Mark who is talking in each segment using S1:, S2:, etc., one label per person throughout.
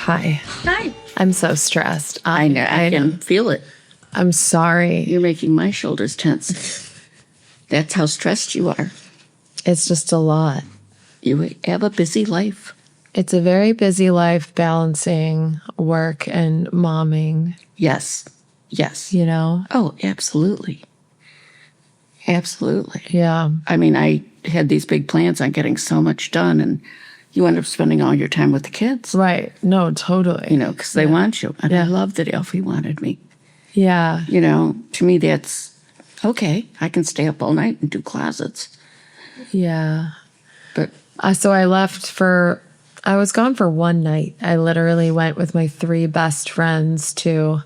S1: Hi.
S2: Hi.
S1: I'm so stressed.
S2: I know. I can feel it.
S1: I'm sorry.
S2: You're making my shoulders tense. That's how stressed you are.
S1: It's just a lot.
S2: You have a busy life.
S1: It's a very busy life balancing work and momming,
S2: Yes. Yes.
S1: you know?
S2: Oh, absolutely. Absolutely.
S1: Yeah.
S2: I mean, I had these big plans on getting so much done, and you end up spending all your time with the kids.
S1: Right. No, totally.
S2: You know, because they want you. And I love that Alfie wanted me.
S1: Yeah.
S2: You know, to me, that's okay. I can stay up all night and do closets.
S1: Yeah.
S2: But
S1: So I was gone for one night. I literally went with my 3 best friends to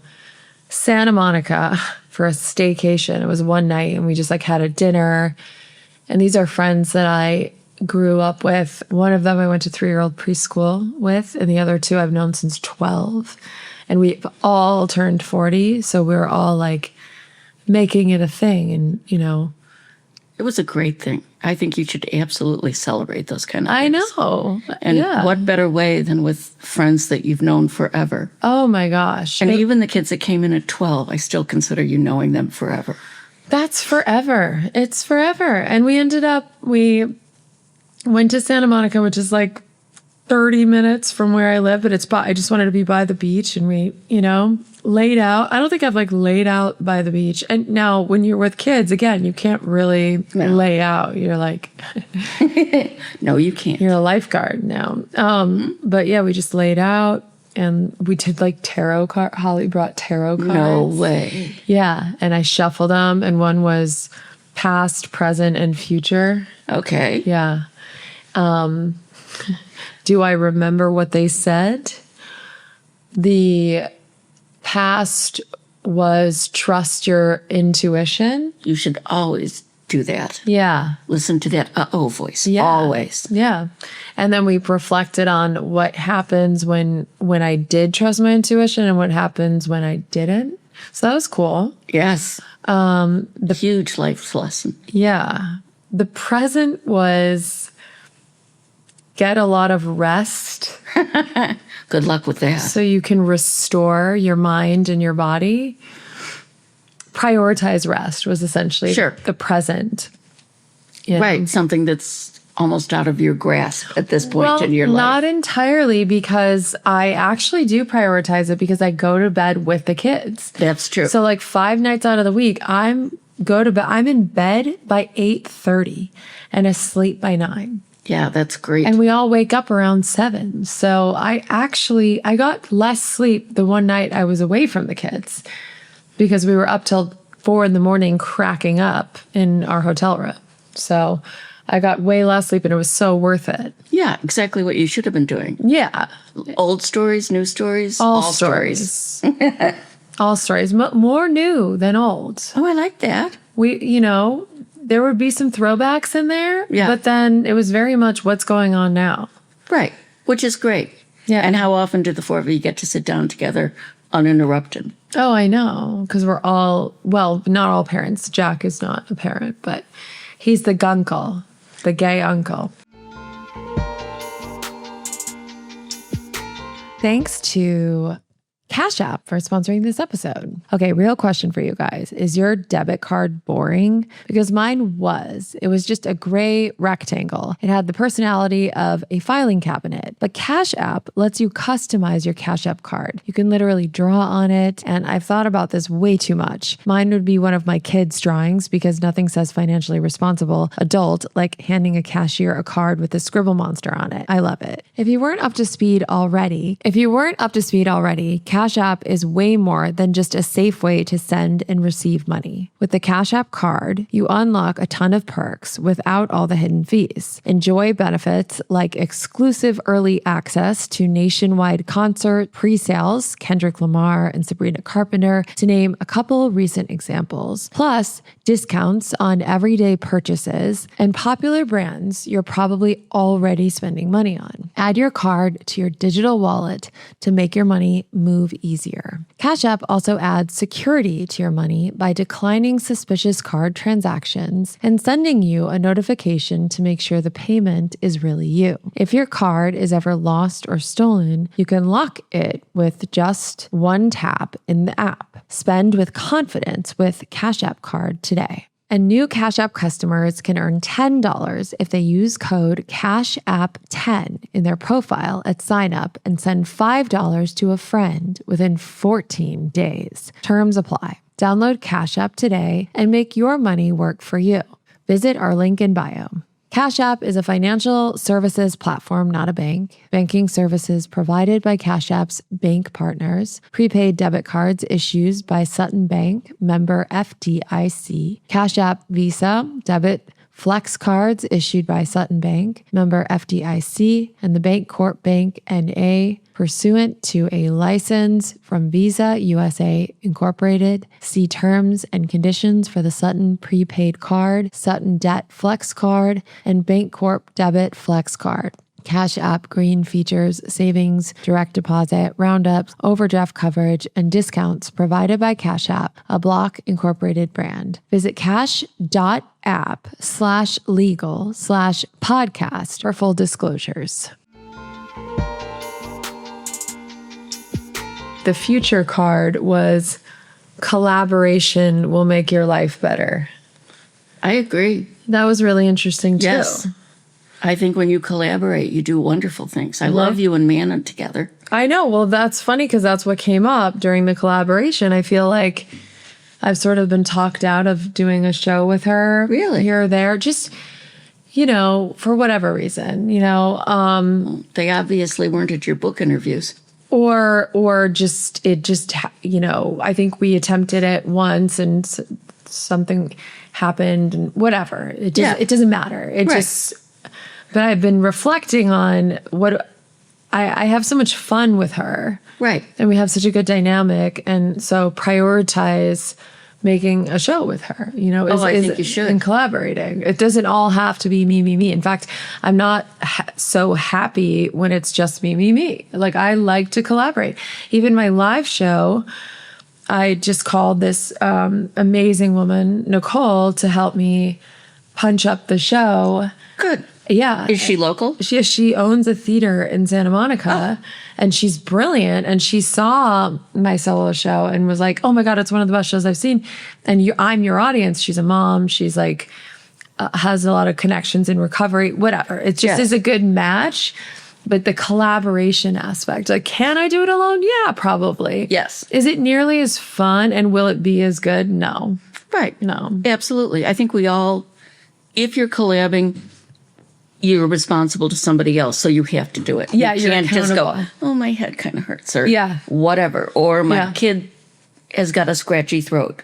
S1: Santa Monica for a staycation. It was one night and we just had a dinner. And these are friends that I grew up with. One of them I went to 3-year-old preschool with, and the other 2 I've known since 12. And we've all turned 40. So we were all making it a thing. And,
S2: it was a great thing. I think you should absolutely celebrate those kind of things.
S1: I know.
S2: And
S1: yeah.
S2: what better way than with friends that you've known forever?
S1: Oh my gosh.
S2: And even the kids that came in at 12, I still consider you knowing them forever.
S1: That's forever. It's forever. And we went to Santa Monica, which is 30 minutes from where I live, but I just wanted to be by the beach, and we, laid out. I don't think I've laid out by the beach. And now when you're with kids, again, you can't really lay out. You're
S2: no, you can't.
S1: You're a lifeguard now. But yeah, we just laid out and we did tarot card. Holly brought tarot cards.
S2: No way.
S1: Yeah. And I shuffled them, and one was past, present, and future.
S2: Okay.
S1: Yeah. Do I remember what they said? The past was trust your intuition.
S2: You should always do that.
S1: Yeah.
S2: Listen to that voice.
S1: Yeah.
S2: Always.
S1: Yeah. And then we reflected on what happens when I did trust my intuition and what happens when I didn't. So that was cool.
S2: Yes. The huge life lesson.
S1: Yeah. The present was get a lot of rest.
S2: Good luck with that.
S1: So you can restore your mind and your body. Prioritize rest was essentially the present.
S2: Right. Something that's almost out of your grasp at this point in your life.
S1: Not entirely, because I actually do prioritize it because I go to bed with the kids.
S2: That's true.
S1: So 5 nights out of the week, I'm in bed by 8:30 and asleep by 9.
S2: Yeah, that's great.
S1: And we all wake up around 7. So I got less sleep the one night I was away from the kids because we were up till 4 a.m. cracking up in our hotel room. So I got way less sleep, and it was so worth it.
S2: Yeah, exactly what you should have been doing.
S1: Yeah.
S2: Old stories, new stories,
S1: all stories. All stories. More new than old.
S2: Oh, I like that.
S1: There would be some throwbacks in there,
S2: yeah.
S1: But then it was very much what's going on now.
S2: Right, which is great.
S1: Yeah.
S2: And how often do the 4 of you get to sit down together uninterrupted?
S1: Oh, I know, because we're all, not all parents. Jack is not a parent, but he's the gunkle, the gay uncle. Thanks to Cash App for sponsoring this episode. Okay, real question for you guys. Is your debit card boring? Because mine was. It was just a gray rectangle. It had the personality of a filing cabinet. But Cash App lets you customize your Cash App card. You can literally draw on it, and I've thought about this way too much. Mine would be one of my kids' drawings because nothing says financially responsible adult like handing a cashier a card with a scribble monster on it. I love it. If you weren't up to speed already, Cash App is way more than just a safe way to send and receive money. With the Cash App card, you unlock a ton of perks without all the hidden fees. Enjoy benefits like exclusive early access to nationwide concert pre-sales, Kendrick Lamar and Sabrina Carpenter, to name a couple recent examples. Plus, discounts on everyday purchases and popular brands you're probably already spending money on. Add your card to your digital wallet to make your money move move easier. Cash App also adds security to your money by declining suspicious card transactions and sending you a notification to make sure the payment is really you. If your card is ever lost or stolen, you can lock it with just one tap in the app. Spend with confidence with Cash App Card today. And new Cash App customers can earn $10 if they use code CASHAPP10 in their profile at sign up and send $5 to a friend within 14 days. Terms apply. Download Cash App today and make your money work for you. Visit our link in bio. Cash App is a financial services platform, not a bank. Banking services provided by Cash App's bank partners. Prepaid debit cards issued by Sutton Bank, member FDIC. Cash App Visa, debit Flex cards issued by Sutton Bank, member FDIC, and the Bancorp Bank N.A., pursuant to a license from Visa USA Incorporated. See terms and conditions for the Sutton Prepaid Card, Sutton Debt Flex Card, and Bancorp Debit Flex Card. Cash App Green features savings, direct deposit, roundups, overdraft coverage, and discounts provided by Cash App, a Block Incorporated brand. Visit cash.app/legal/podcast for full disclosures. The future card was collaboration will make your life better.
S2: I agree.
S1: That was really interesting too.
S2: Yes. I think when you collaborate, you do wonderful things. I love you and Manon together.
S1: I know. Well, that's funny because that's what came up during the collaboration. I feel like I've sort of been talked out of doing a show with her.
S2: Really?
S1: Here or there. Just, for whatever reason,
S2: They obviously weren't at your book interviews.
S1: Or just, I think we attempted it once and something happened and whatever. It doesn't matter. But I've been reflecting on what I have so much fun with her.
S2: Right.
S1: And we have such a good dynamic. And so prioritize making a show with her,
S2: I think you should.
S1: And collaborating. It doesn't all have to be me. In fact, I'm not so happy when it's just me. Like I like to collaborate. Even my live show, I just called this amazing woman, Nicole, to help me punch up the show.
S2: Good.
S1: Yeah.
S2: Is she local?
S1: She owns a theater in Santa Monica, and she's brilliant. And she saw my solo show and was like, "Oh my God, it's one of the best shows I've seen." And I'm your audience. She's a mom. She's like has a lot of connections in recovery. Whatever. It just is a good match. But the collaboration aspect, like, can I do it alone? Yeah, probably.
S2: Yes.
S1: Is it nearly as fun, and will it be as good? No.
S2: Right.
S1: No.
S2: Absolutely. I think we all, if you're collabing, you're responsible to somebody else, so you have to do it.
S1: Yeah,
S2: you
S1: you're
S2: can't just go,
S1: accountable.
S2: "Oh, my head kind of hurts," or
S1: Yeah.
S2: whatever. Or my kid has got a scratchy throat,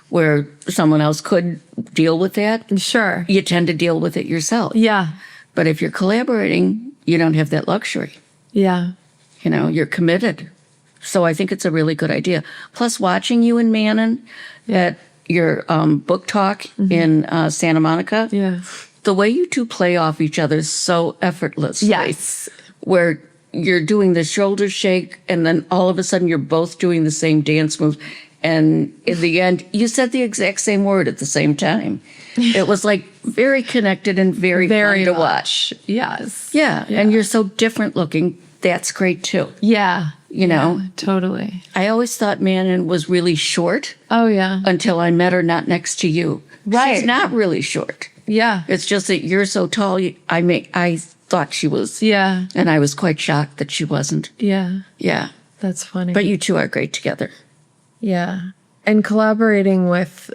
S2: where someone else could deal with that.
S1: Sure.
S2: You tend to deal with it yourself.
S1: Yeah.
S2: But if you're collaborating, you don't have that luxury.
S1: Yeah.
S2: You're committed. So I think it's a really good idea. Plus, watching you and Manon at your book talk in Santa Monica.
S1: Yeah.
S2: The way you two play off each other so effortlessly.
S1: Yes.
S2: Where you're doing the shoulder shake and then all of a sudden you're both doing the same dance move. And in the end, you said the exact same word at the same time. It was like very connected and very fun to watch.
S1: Yes.
S2: Yeah. And you're so different looking. That's great too.
S1: Yeah.
S2: Yeah,
S1: totally.
S2: I always thought Manon was really short
S1: Oh, yeah.
S2: until I met her not next to you.
S1: Right.
S2: She's not really short.
S1: Yeah.
S2: It's just that you're so tall. I thought she was.
S1: Yeah.
S2: And I was quite shocked that she wasn't.
S1: Yeah.
S2: Yeah.
S1: That's funny.
S2: But you two are great together.
S1: yeah. And collaborating with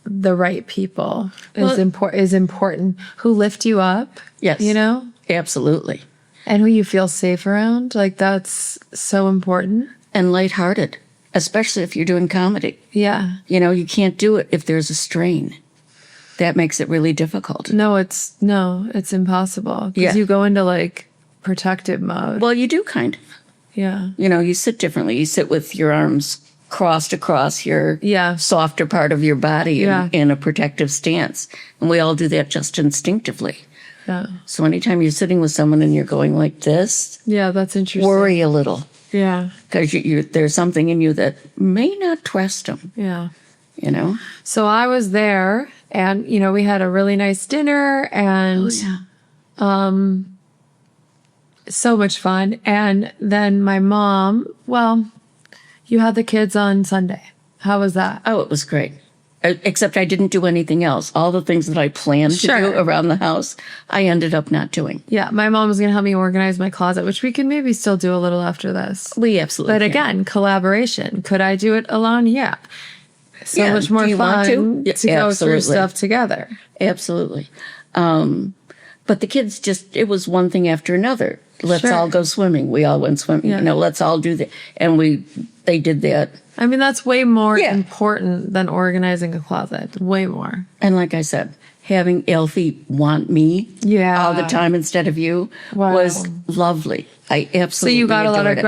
S1: the right people is important. Who lift you up.
S2: Yes. Absolutely.
S1: And who you feel safe around. Like, that's so important.
S2: And lighthearted, especially if you're doing comedy.
S1: Yeah.
S2: You can't do it if there's a strain. That makes it really difficult.
S1: No, it's impossible. Because you go into like protective mode.
S2: Well, you do kind of.
S1: Yeah.
S2: You sit differently. You sit with your arms crossed across your softer part of your body in a protective stance. And we all do that just instinctively.
S1: Yeah.
S2: So anytime you're sitting with someone and you're going like this,
S1: Yeah, that's interesting.
S2: worry a little.
S1: Yeah.
S2: because there's something in you that may not trust them,
S1: Yeah.
S2: you know?
S1: So I was there and, we had a really nice dinner and so much fun. And then my mom, well, you had the kids on Sunday. How was that?
S2: Oh, it was great. Except I didn't do anything else. All the things that I planned to
S1: Sure.
S2: do around the house, I ended up not doing.
S1: Yeah, my mom was going to help me organize my closet, which we can maybe still do a little after this.
S2: We absolutely
S1: But
S2: can.
S1: again, collaboration. Could I do it alone? Yeah. So
S2: Yeah.
S1: much more
S2: Do you want
S1: fun
S2: to?
S1: to
S2: Yeah,
S1: go through
S2: absolutely.
S1: stuff together.
S2: Absolutely. But the kids it was one thing after another. Let's
S1: Sure.
S2: all go swimming. We all went swimming.
S1: Yeah.
S2: Let's all do that. And they did that.
S1: I mean, that's way more
S2: Yeah.
S1: important than organizing a closet. Way more.
S2: And like I said, having Elfie want me
S1: Yeah.
S2: all the time instead of you
S1: Wow.
S2: was lovely. I
S1: So
S2: absolutely
S1: you got a lot of
S2: adored it.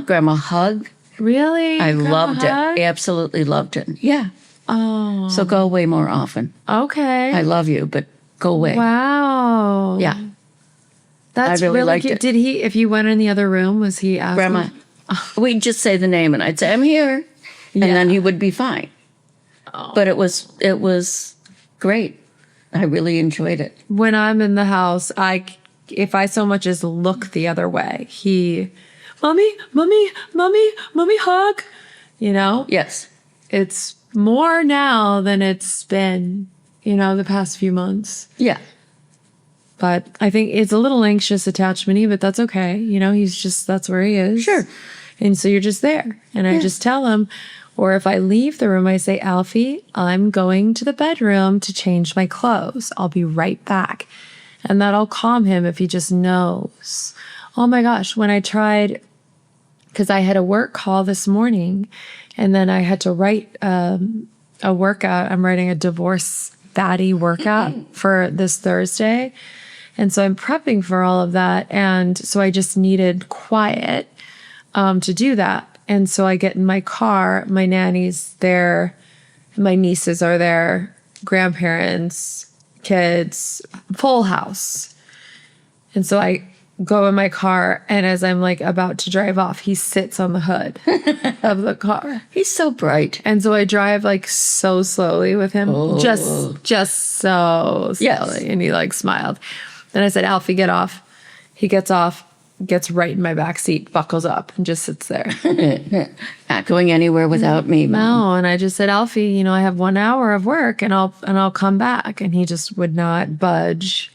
S2: Grandma hug.
S1: Really?
S2: I
S1: Grandma
S2: loved
S1: hug?
S2: it. Absolutely loved it. Yeah.
S1: Oh,
S2: So go away more often.
S1: okay.
S2: I love you, but go away.
S1: Wow.
S2: Yeah.
S1: That's
S2: I really liked
S1: cute.
S2: it.
S1: Did he, if you went in the other room, was he asking?
S2: Grandma. We'd just say the name and I'd say, I'm here. And then he would be fine.
S1: Oh.
S2: But it was great. I really enjoyed it.
S1: When I'm in the house, if I so much as look the other way, mommy, hug.
S2: Yes.
S1: It's more now than it's been, the past few months.
S2: Yeah.
S1: But I think it's a little anxious attachment-y, but that's okay. That's where he is.
S2: Sure.
S1: And so you're just there. And I just tell him, or if I leave the room, I say, Alfie, I'm going to the bedroom to change my clothes. I'll be right back. And that'll calm him if he just knows. Oh my gosh, when I tried, because I had a work call this morning, and then I had to write a workout. I'm writing a divorce baddie workout for this Thursday. And so I'm prepping for all of that. And so I just needed quiet to do that. And so I get in my car, my nanny's there, my nieces are there, grandparents, kids, full house. And so I go in my car, and as I'm about to drive off, he sits on the hood of the car.
S2: He's so bright.
S1: And so I drive so slowly with him, just so slowly.
S2: Yes.
S1: And he smiled. Then I said, Alfie, get off. He gets off, gets right in my back seat, buckles up, and just sits there.
S2: Not going anywhere without me, Mom.
S1: No, and I just said, Alfie, I have 1 hour of work, and I'll come back. And he just would not budge.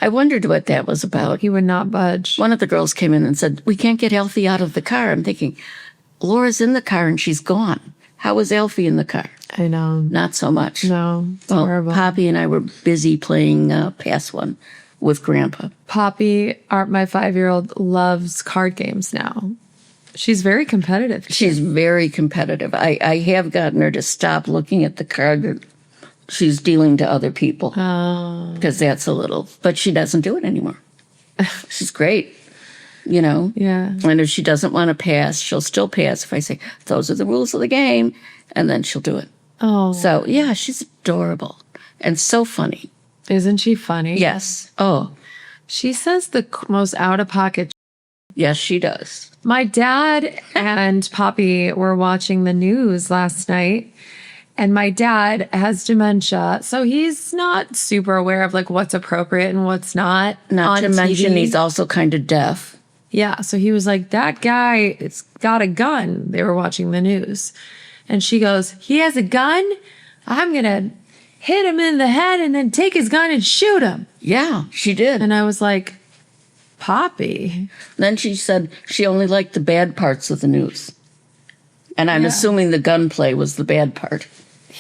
S2: I wondered what that was about.
S1: He would not budge.
S2: One of the girls came in and said, we can't get Elfie out of the car. I'm thinking, Laura's in the car and she's gone. How was Elfie in the car?
S1: I know.
S2: Not so much.
S1: No, it's
S2: Well,
S1: horrible.
S2: Poppy and I were busy playing Pass One with Grandpa.
S1: Poppy, my 5-year-old, loves card games now. She's very competitive.
S2: She's very competitive. I have gotten her to stop looking at the card that she's dealing to other people.
S1: Oh.
S2: Because that's a little, but she doesn't do it anymore. She's great,
S1: Yeah.
S2: And if she doesn't want to pass, she'll still pass if I say, those are the rules of the game. And then she'll do it.
S1: Oh.
S2: So, yeah, she's adorable and so funny.
S1: Isn't she funny?
S2: Yes. Oh,
S1: She says the most out-of-pocket.
S2: yes, she does.
S1: My dad and Poppy were watching the news last night, and my dad has dementia, so he's not super aware of what's appropriate and what's not.
S2: Not
S1: on
S2: to mention
S1: TV.
S2: he's also kind of deaf.
S1: Yeah, so he was like, that guy, it's got a gun. They were watching the news. And she goes, he has a gun? I'm going to hit him in the head and then take his gun and shoot him.
S2: Yeah, she did.
S1: And I was like, Poppy.
S2: Then she said she only liked the bad parts of the news. And I'm assuming the gunplay was the bad part.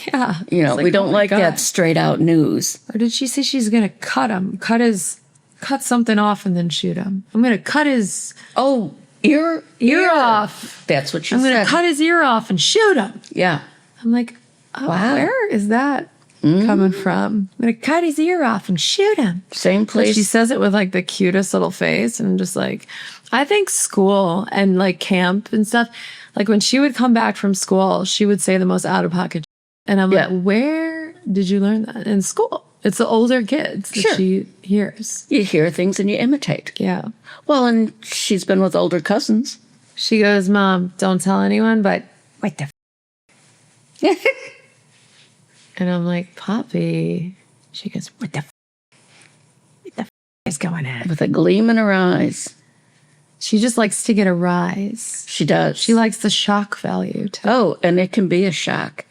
S1: Yeah.
S2: You know,
S1: It's
S2: we don't
S1: oh my
S2: like
S1: God.
S2: that straight out news.
S1: Or did she say she's going to cut him? Cut something off and then shoot him. I'm going to cut his
S2: Oh, ear
S1: off.
S2: That's what she
S1: I'm
S2: said.
S1: going to cut his ear off and shoot him.
S2: Yeah.
S1: I'm like, oh,
S2: Wow.
S1: where is that coming from? I'm going to cut his ear off and shoot him.
S2: Same place.
S1: She says it with the cutest little face, and just I think school and camp and stuff, when she would come back from school, she would say the most out of pocket. And I'm
S2: Yeah.
S1: like, where did you learn that? In school. It's the older kids that
S2: Sure.
S1: she hears.
S2: You hear things and you imitate.
S1: Yeah.
S2: Well, and she's been with older cousins.
S1: She goes, Mom, don't tell anyone, but what the f-? And I'm like, Poppy. She goes, what the f-? What the f- is going on?
S2: With a gleam in her eyes.
S1: She just likes to get a rise.
S2: She does.
S1: She likes the shock value too.
S2: Oh, and it can be a shock.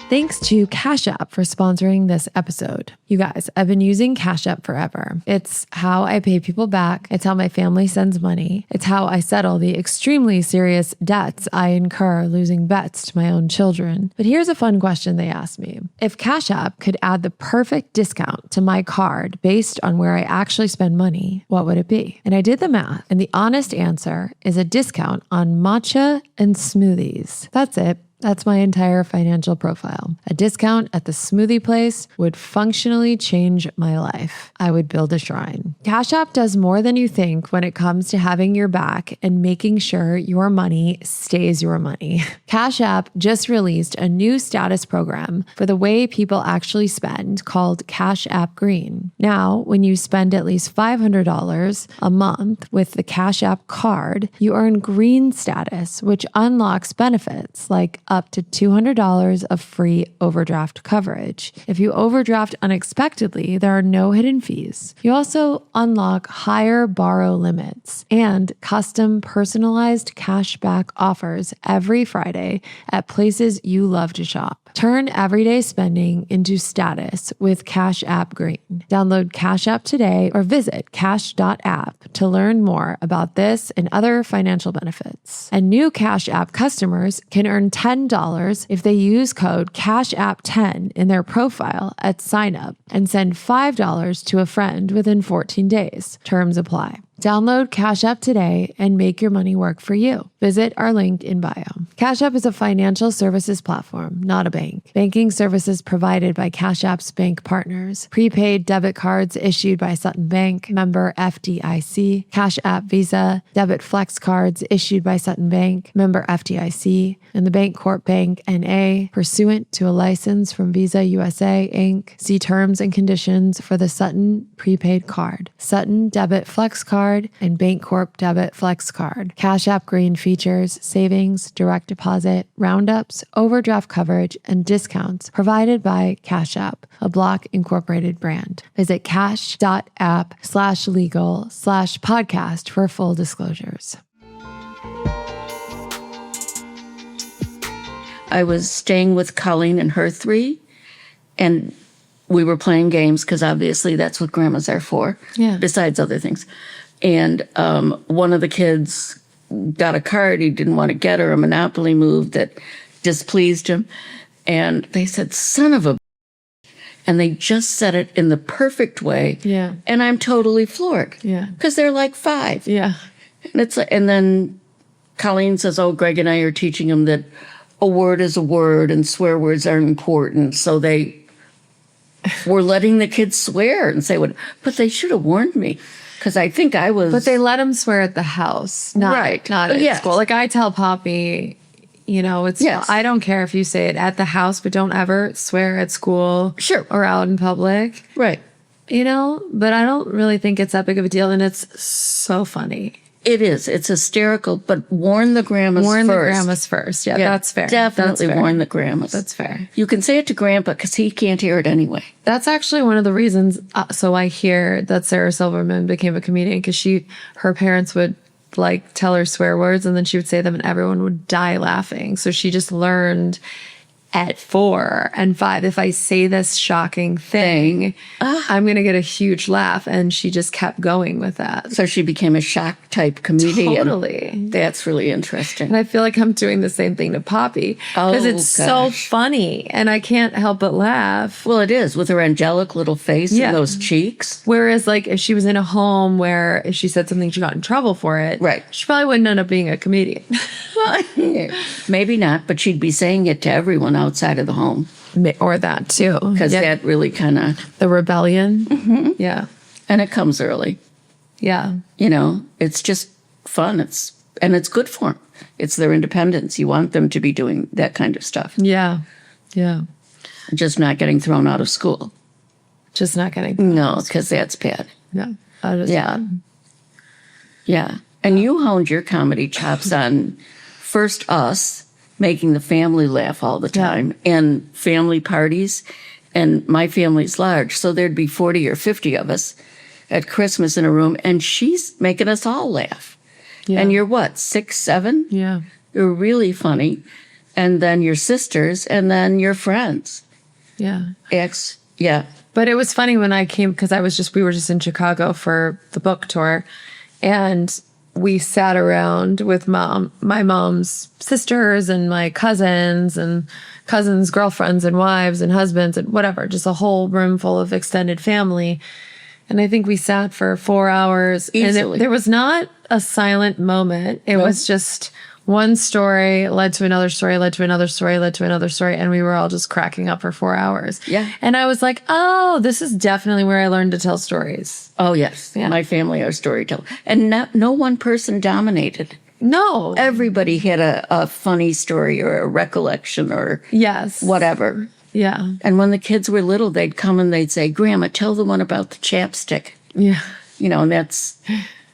S1: Thanks to Cash App for sponsoring this episode. You guys, I've been using Cash App forever. It's how I pay people back. It's how my family sends money. It's how I settle the extremely serious debts I incur losing bets to my own children. But here's a fun question they asked me. If Cash App could add the perfect discount to my card based on where I actually spend money, what would it be? And I did the math, and the honest answer is a discount on matcha and smoothies. That's it. That's my entire financial profile. A discount at the smoothie place would functionally change my life. I would build a shrine. Cash App does more than you think when it comes to having your back and making sure your money stays your money. Cash App just released a new status program for the way people actually spend called Cash App Green. Now, when you spend at least $500 a month with the Cash App card, you earn green status, which unlocks benefits like up to $200 of free overdraft coverage. If you overdraft unexpectedly, there are no hidden fees. You also unlock higher borrow limits and custom personalized cashback offers every Friday at places you love to shop. Turn everyday spending into status with Cash App Green. Download Cash App today or visit cash.app to learn more about this and other financial benefits. And new Cash App customers can earn $10 if they use code CashApp10 in their profile at sign up and send $5 to a friend within 14 days. Terms apply. Download Cash App today and make your money work for you. Visit our link in bio. Cash App is a financial services platform, not a bank. Banking services provided by Cash App's bank partners. Prepaid debit cards issued by Sutton Bank, member FDIC. Cash App Visa, debit flex cards issued by Sutton Bank, member FDIC, and the Bancorp Bank N.A., pursuant to a license from Visa USA, Inc. See terms and conditions for the Sutton prepaid card. Sutton debit flex card and Bancorp debit flex card. Cash App Green features savings, direct deposit, roundups, overdraft coverage, and discounts provided by Cash App, a Block Incorporated brand. Visit cash.app/legal/podcast for full disclosures.
S2: I was staying with Colleen and her three, and we were playing games because obviously that's what grandmas are for, besides other things. And one of the kids got a card he didn't want to get, or a Monopoly move that displeased him. And they said, son of a... And they just said it in the perfect way.
S1: Yeah.
S2: And I'm totally floored.
S1: Yeah.
S2: Because they're like 5.
S1: Yeah.
S2: And then Colleen says, oh, Greg and I are teaching them that a word is a word and swear words are important. So they were letting the kids swear and say what, but they should have warned me. Because I think I was...
S1: But they let him swear at the house, not at school. Like I tell Poppy, it's... I don't care if you say it at the house, but don't ever swear at school or out in public.
S2: Right.
S1: But I don't really think it's that big of a deal. And it's so funny.
S2: It is. It's hysterical, but warn the grandmas first.
S1: Warn the grandmas first. Yeah, that's fair.
S2: Definitely warn the grandmas.
S1: That's fair.
S2: You can say it to Grandpa because he can't hear it anyway.
S1: That's actually one of the reasons. So I hear that Sarah Silverman became a comedian because her parents would tell her swear words and then she would say them and everyone would die laughing. So she just learned at 4 and 5, if I say this shocking thing, I'm going to get a huge laugh. And she just kept going with that.
S2: So she became a shock type comedian.
S1: Totally.
S2: That's really interesting.
S1: And I feel like I'm doing the same thing to Poppy because it's so funny and I can't help but laugh.
S2: Well, it is with her angelic little face and those cheeks.
S1: Whereas if she was in a home where if she said something, she got in trouble for it.
S2: Right.
S1: She probably wouldn't end up being a comedian.
S2: Well, maybe not, but she'd be saying it to everyone outside of the home.
S1: Or that too.
S2: Because that really kind of...
S1: The rebellion.
S2: Mm-hmm.
S1: Yeah.
S2: And it comes early.
S1: Yeah.
S2: It's just fun. It's good for them. It's their independence. You want them to be doing that kind of stuff.
S1: Yeah. Yeah.
S2: just not getting thrown out of school.
S1: Just not getting.
S2: No, because that's bad.
S1: Yeah. That is
S2: Yeah.
S1: bad.
S2: Yeah. And you honed your comedy chops on first us, making the family laugh all the time, and family parties. And my family's large, so there'd be 40 or 50 of us at Christmas in a room, and she's making us all laugh.
S1: Yeah.
S2: And you're what, 6, 7?
S1: Yeah.
S2: You're really funny. And then your sisters, and then your friends.
S1: Yeah.
S2: Yeah.
S1: But it was funny when I came because we were just in Chicago for the book tour, and we sat around with my mom's sisters and my cousins and cousins' girlfriends and wives and husbands and whatever, just a whole room full of extended family. And I think we sat for 4 hours.
S2: Easily.
S1: And there was not a silent moment. It was just one story led to another story, led to another story, led to another story. And we were all just cracking up for 4 hours.
S2: Yeah.
S1: And I was like, oh, this is definitely where I learned to tell stories.
S2: Oh, yes.
S1: Yeah.
S2: My family are storytellers. And no one person dominated.
S1: No.
S2: Everybody had a funny story or a recollection or
S1: Yes.
S2: whatever.
S1: Yeah.
S2: And when the kids were little, they'd come and they'd say, Grandma, tell the one about the chapstick.
S1: Yeah.
S2: You know, and that's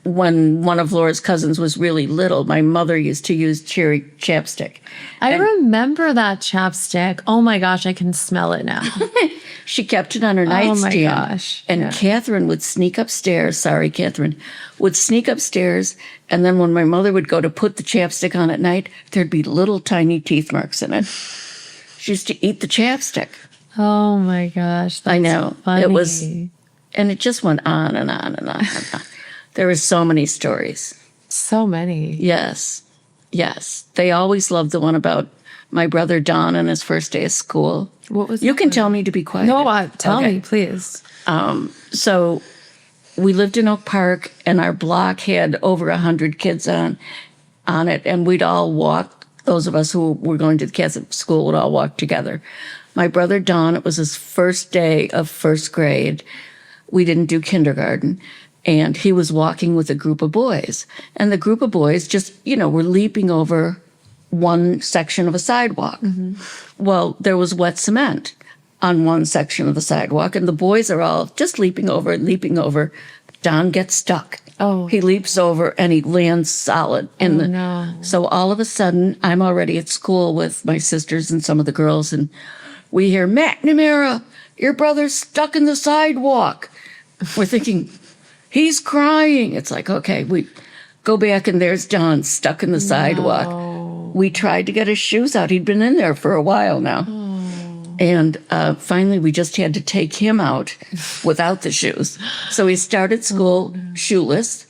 S2: when one of Laura's cousins was really little. My mother used to use cherry chapstick.
S1: I remember that chapstick. Oh my gosh, I can smell it now.
S2: She kept it on her
S1: Oh
S2: nightstand.
S1: my gosh.
S2: And
S1: Yeah.
S2: Catherine would sneak upstairs. Sorry, Catherine. Would sneak upstairs. And then when my mother would go to put the chapstick on at night, there'd be little tiny teeth marks in it. She used to eat the chapstick.
S1: Oh my gosh.
S2: I know.
S1: Funny.
S2: It was, and it just went on and on and on and on. There were so many stories.
S1: So many.
S2: Yes. Yes. They always loved the one about my brother Don and his first day of school.
S1: What was
S2: You
S1: that
S2: can
S1: one?
S2: tell me to be quiet.
S1: No, tell
S2: Okay.
S1: me, please.
S2: So we lived in Oak Park, and our block had over 100 kids on it, and we'd all walk. Those of us who were going to the Catholic school would all walk together. My brother Don, it was his first day of first grade. We didn't do kindergarten. And he was walking with a group of boys. And the group of boys just, were leaping over one section of a sidewalk.
S1: Mm-hmm.
S2: Well, there was wet cement on one section of the sidewalk, and the boys are all just leaping over and leaping over. Don gets stuck.
S1: Oh.
S2: He leaps over and he lands solid in the.
S1: no.
S2: So all of a sudden, I'm already at school with my sisters and some of the girls, and we hear, McNamara, your brother's stuck in the sidewalk. We're thinking, he's crying. It's like, okay, we go back and there's Don stuck in the sidewalk. We tried to get his shoes out. He'd been in there for a while now. And finally, we just had to take him out without the shoes. So he started school shoeless,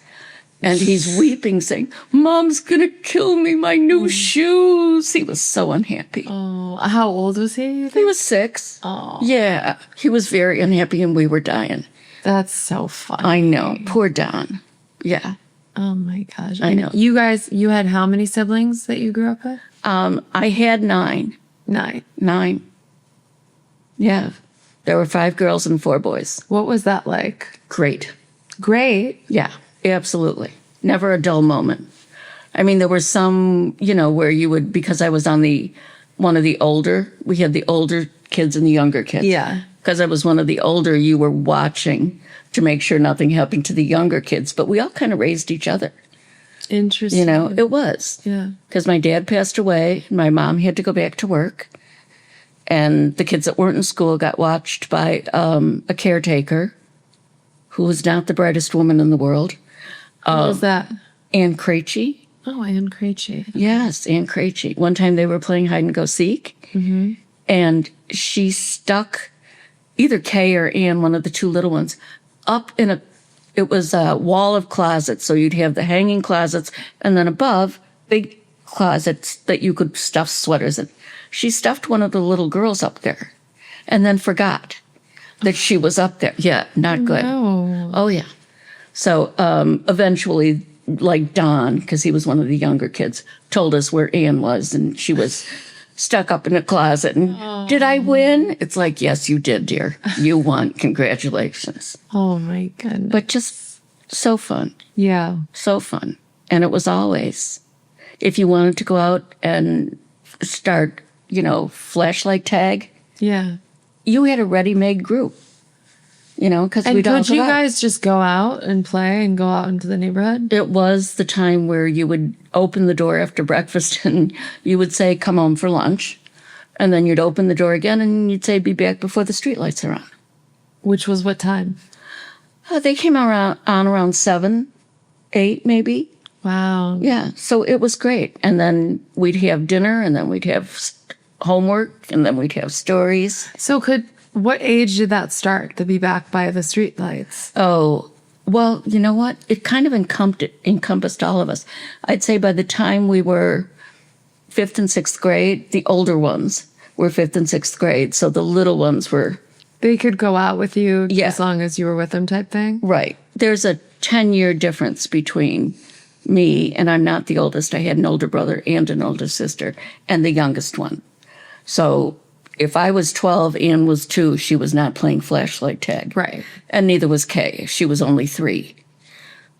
S2: and he's weeping, saying, Mom's going to kill me, my new shoes. He was so unhappy.
S1: Oh, how old was he?
S2: He was 6.
S1: Oh.
S2: Yeah, he was very unhappy, and we were dying.
S1: That's so funny.
S2: I know. Poor Don. Yeah.
S1: Oh my gosh.
S2: I know.
S1: You guys, you had how many siblings that you grew up with?
S2: I had 9.
S1: 9.
S2: 9. Yeah. There were 5 girls and 4 boys.
S1: What was that like?
S2: Great.
S1: Great.
S2: Yeah, absolutely. Never a dull moment. I mean, there were some, where you would, because I was on one of the older, we had the older kids and the younger kids.
S1: Yeah.
S2: Because I was one of the older, you were watching to make sure nothing happened to the younger kids. But we all kind of raised each other.
S1: Interesting.
S2: It was.
S1: Yeah.
S2: Because my dad passed away, and my mom had to go back to work. And the kids that weren't in school got watched by a caretaker who was not the brightest woman in the world.
S1: What was that?
S2: Ann Krejci.
S1: Oh, Ann Krejci.
S2: Yes, Ann Krejci. One time they were playing hide and go seek, and she stuck either Kay or Ann, one of the 2 little ones, up in it was a wall of closets. So you'd have the hanging closets, and then above, big closets that you could stuff sweaters in. She stuffed one of the little girls up there and then forgot that she was up there. Yeah, not good.
S1: No.
S2: Oh, yeah. So eventually, like Don, because he was one of the younger kids, told us where Ann was, and she was stuck up in a closet. And did I win? It's like, yes, you did, dear. You won. Congratulations.
S1: Oh my goodness.
S2: But just so fun.
S1: Yeah.
S2: So fun. And it was always, if you wanted to go out and start flashlight tag,
S1: Yeah.
S2: you had a ready-made group, because
S1: And
S2: we'd all
S1: could
S2: go
S1: you
S2: out.
S1: guys just go out and play and go out into the neighborhood?
S2: It was the time where you would open the door after breakfast and you would say, come home for lunch. And then you'd open the door again and you'd say, be back before the streetlights are on.
S1: Which was what time?
S2: They came around 7, 8 maybe.
S1: Wow.
S2: Yeah, so it was great. And then we'd have dinner and then we'd have homework and then we'd have stories.
S1: So what age did that start to be back by the streetlights?
S2: Oh, well, you know what? It kind of encompassed all of us. I'd say by the time we were 5th and 6th grade, the older ones were 5th and 6th grade. So the little ones were,
S1: They could go out with you
S2: Yeah.
S1: as long as you were with them type thing?
S2: right. There's a 10-year difference between me, and I'm not the oldest. I had an older brother and an older sister, and the youngest one. So if I was 12, Ann was 2, she was not playing flashlight tag.
S1: Right.
S2: And neither was Kay. She was only 3.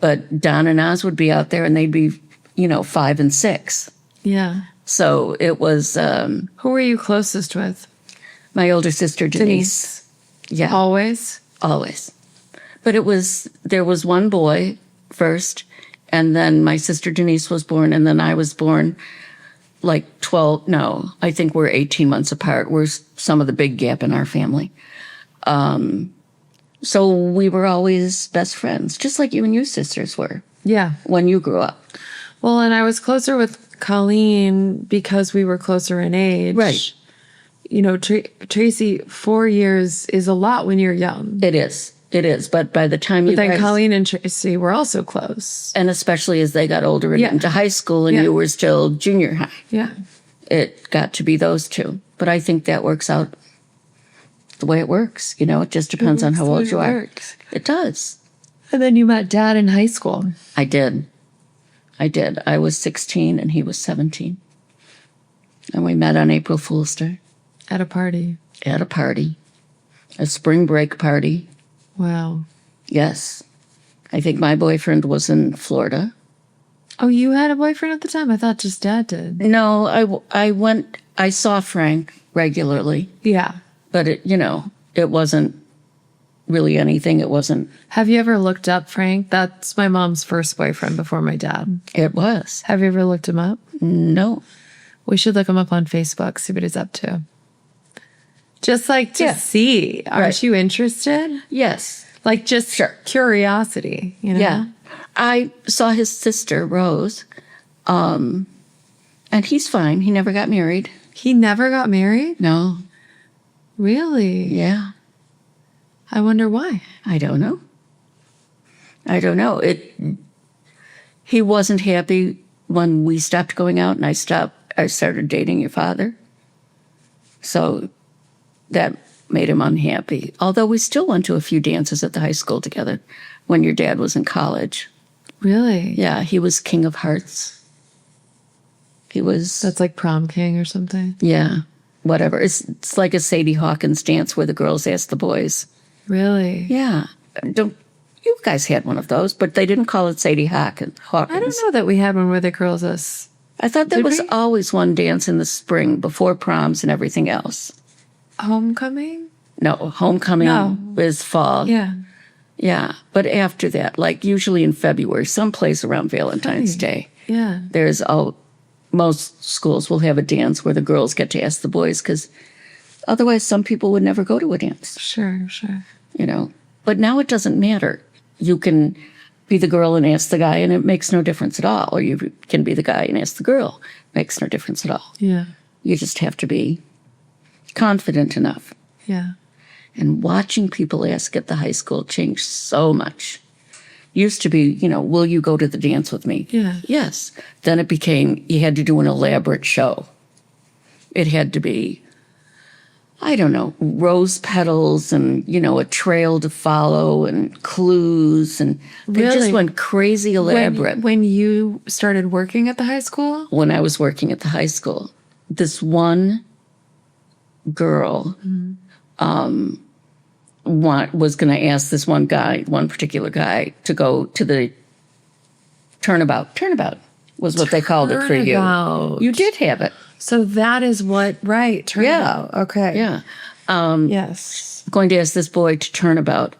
S2: But Don and Oz would be out there and they'd be, 5 and 6.
S1: Yeah.
S2: So it was
S1: Who were you closest with?
S2: my older sister, Denise. Yeah,
S1: Always?
S2: always. But there was one boy first, and then my sister Denise was born, and then I was born like 12, no, I think we're 18 months apart. We're some of the big gap in our family. So we were always best friends, just like you and your sisters were
S1: Yeah.
S2: when you grew up.
S1: Well, and I was closer with Colleen because we were closer in age.
S2: Right.
S1: Tracy, 4 years is a lot when you're young.
S2: It is. But by the time you
S1: But then
S2: guys,
S1: Colleen and Tracy were also close.
S2: and especially as they got older and
S1: Yeah.
S2: into high school and
S1: Yeah.
S2: you were still junior high,
S1: Yeah.
S2: it got to be those two. But I think that works out the way it works. It just depends on how old you are. It does.
S1: And then you met Dad in high school.
S2: I did. I was 16 and he was 17. And we met on April Fool's Day
S1: At a party.
S2: at a party, a spring break party.
S1: Wow.
S2: Yes. I think my boyfriend was in Florida.
S1: Oh, you had a boyfriend at the time? I thought just Dad did.
S2: No, I saw Frank regularly,
S1: Yeah.
S2: but it wasn't really anything. It wasn't,
S1: Have you ever looked up Frank? That's my mom's first boyfriend before my dad.
S2: it was.
S1: Have you ever looked him up?
S2: No.
S1: We should look him up on Facebook, see what he's up to. Just like to
S2: Yeah.
S1: see. Aren't
S2: Right.
S1: you interested?
S2: Yes.
S1: Like just
S2: Sure.
S1: curiosity,
S2: Yeah. I saw his sister, Rose, and he's fine. He never got married.
S1: He never got married?
S2: No.
S1: Really?
S2: Yeah.
S1: I wonder why.
S2: I don't know. He wasn't happy when we stopped going out and I started dating your father. So that made him unhappy. Although we still went to a few dances at the high school together when your dad was in college.
S1: Really?
S2: Yeah, he was King of Hearts. He was,
S1: That's like prom king or something?
S2: yeah, whatever. It's like a Sadie Hawkins dance where the girls ask the boys.
S1: Really?
S2: Yeah. You guys had one of those, but they didn't call it Sadie Hawkins.
S1: I don't know that we had one where the girls us.
S2: I thought there
S1: Did
S2: was
S1: we?
S2: always one dance in the spring before proms and everything else.
S1: Homecoming?
S2: No, homecoming
S1: No.
S2: is fall.
S1: Yeah.
S2: Yeah. But after that, like usually in February, someplace around Valentine's Day,
S1: Yeah.
S2: most schools will have a dance where the girls get to ask the boys because otherwise some people would never go to a dance,
S1: Sure.
S2: But now it doesn't matter. You can be the girl and ask the guy and it makes no difference at all. Or you can be the guy and ask the girl. Makes no difference at all.
S1: Yeah.
S2: You just have to be confident enough.
S1: Yeah.
S2: And watching people ask at the high school changed so much. Used to be, will you go to the dance with me?
S1: Yeah.
S2: Yes. Then it became, you had to do an elaborate show. It had to be, I don't know, rose petals and, a trail to follow and clues. And they just
S1: Really?
S2: went crazy elaborate.
S1: When you started working at the high school?
S2: When I was working at the high school, this one girl was going to ask this one particular guy, to go to the turnabout. Turnabout was what they called it for you.
S1: Turnabout.
S2: You did have it.
S1: So that is what, right. Turnabout. Okay.
S2: Yeah.
S1: Yes.
S2: Going to ask this boy to turnabout.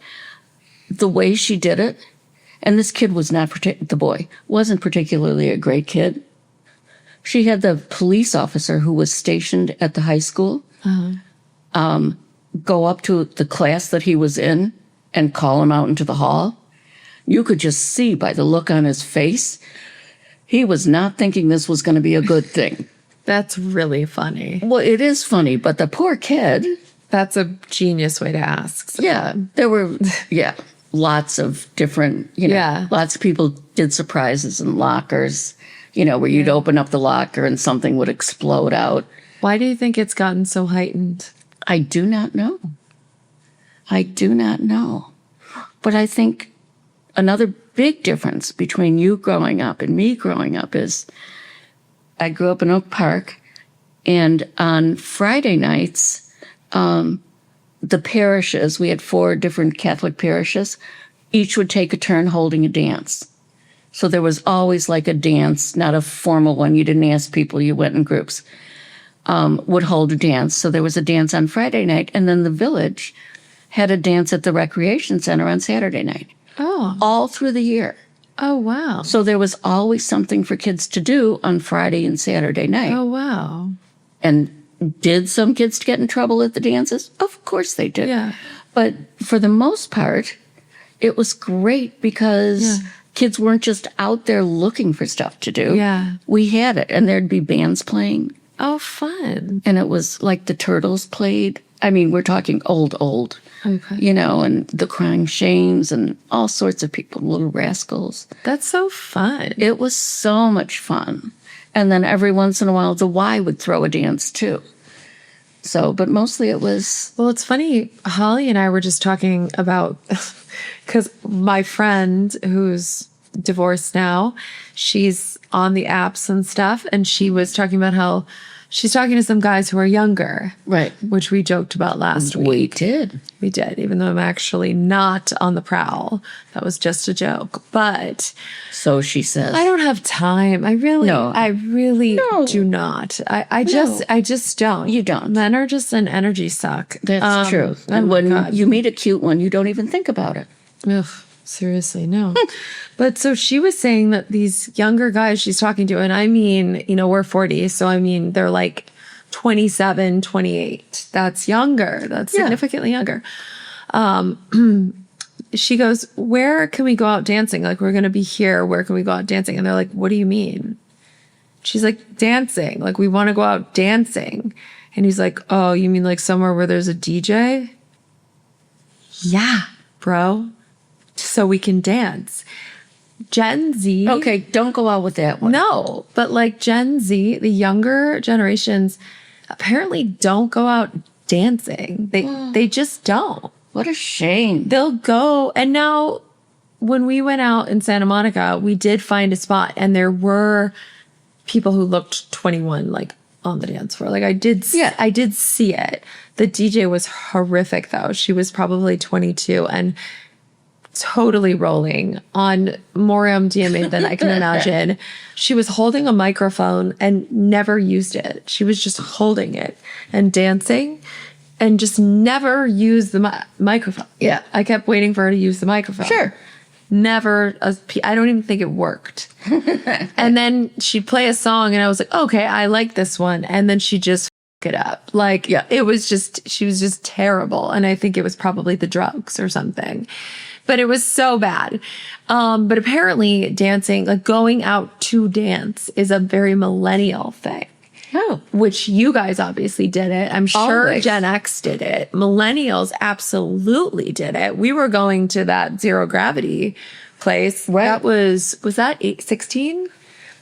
S2: The way she did it, and this kid was not, the boy wasn't particularly a great kid. She had the police officer who was stationed at the high school go up to the class that he was in and call him out into the hall. You could just see by the look on his face, he was not thinking this was going to be a good thing.
S1: That's really funny.
S2: Well, it is funny, but the poor kid.
S1: That's a genius way to ask.
S2: Yeah, there were, lots of different, lots of people did surprises in lockers, where you'd open up the locker and something would explode out.
S1: Why do you think it's gotten so heightened?
S2: I do not know. But I think another big difference between you growing up and me growing up is I grew up in Oak Park, and on Friday nights, the parishes, we had 4 different Catholic parishes, each would take a turn holding a dance. So there was always like a dance, not a formal one. You didn't ask people, you went in groups, would hold a dance. So there was a dance on Friday night, and then the village had a dance at the recreation center on Saturday night.
S1: Oh.
S2: All through the year.
S1: Oh, wow.
S2: So there was always something for kids to do on Friday and Saturday night.
S1: Oh, wow.
S2: And did some kids get in trouble at the dances? Of course they did.
S1: Yeah.
S2: But for the most part, it was great because kids weren't just out there looking for stuff to do.
S1: Yeah.
S2: We had it, and there'd be bands playing.
S1: Oh, fun.
S2: And it was like the Turtles played. I mean, we're talking old.
S1: Okay.
S2: And the Crying Shames and all sorts of people, Little Rascals.
S1: That's so fun.
S2: It was so much fun. And then every once in a while, the Y would throw a dance too. So, but mostly it was.
S1: Well, it's funny. Holly and I were just talking about, because my friend who's divorced now, she's on the apps and stuff. And she was talking about how she's talking to some guys who are younger.
S2: Right.
S1: Which we joked about last week.
S2: We did.
S1: We did, even though I'm actually not on the prowl. That was just a joke. But
S2: so she says.
S1: I don't have time. I really do not. I just don't.
S2: You don't.
S1: Men are just an energy suck.
S2: That's true. And when you meet a cute one, you don't even think about it.
S1: Ugh, seriously, no. But so she was saying that these younger guys she's talking to, and I mean, we're 40, so I mean, they're like 27, 28. That's younger. That's significantly younger. She goes, where can we go out dancing? Like, we're going to be here. Where can we go out dancing? And they're like, what do you mean? She's like, dancing. Like, we want to go out dancing. And he's like, oh, you mean like somewhere where there's a DJ? Yeah, bro. So we can dance. Gen Z.
S2: Okay, don't go out with that one.
S1: No, but like Gen Z, the younger generations apparently don't go out dancing. They just don't.
S2: What a shame.
S1: They'll go. And now when we went out in Santa Monica, we did find a spot, and there were people who looked 21 like on the dance floor. Like I did see it. The DJ was horrific though. She was probably 22 and totally rolling on more MDMA than I can imagine. She was holding a microphone and never used it. She was just holding it and dancing and just never used the microphone.
S2: Yeah.
S1: I kept waiting for her to use the microphone.
S2: Sure.
S1: Never, I don't even think it worked. And then she'd play a song and I was like, okay, I like this one. And then she just it up. Like, it was just, she was just terrible. And I think it was probably the drugs or something. But it was so bad. But apparently dancing, like going out to dance is a very millennial thing.
S2: Oh.
S1: Which you guys obviously did it. I'm sure
S2: Always.
S1: Gen X did it. Millennials absolutely did it. We were going to that zero gravity place.
S2: Right.
S1: That was that 16?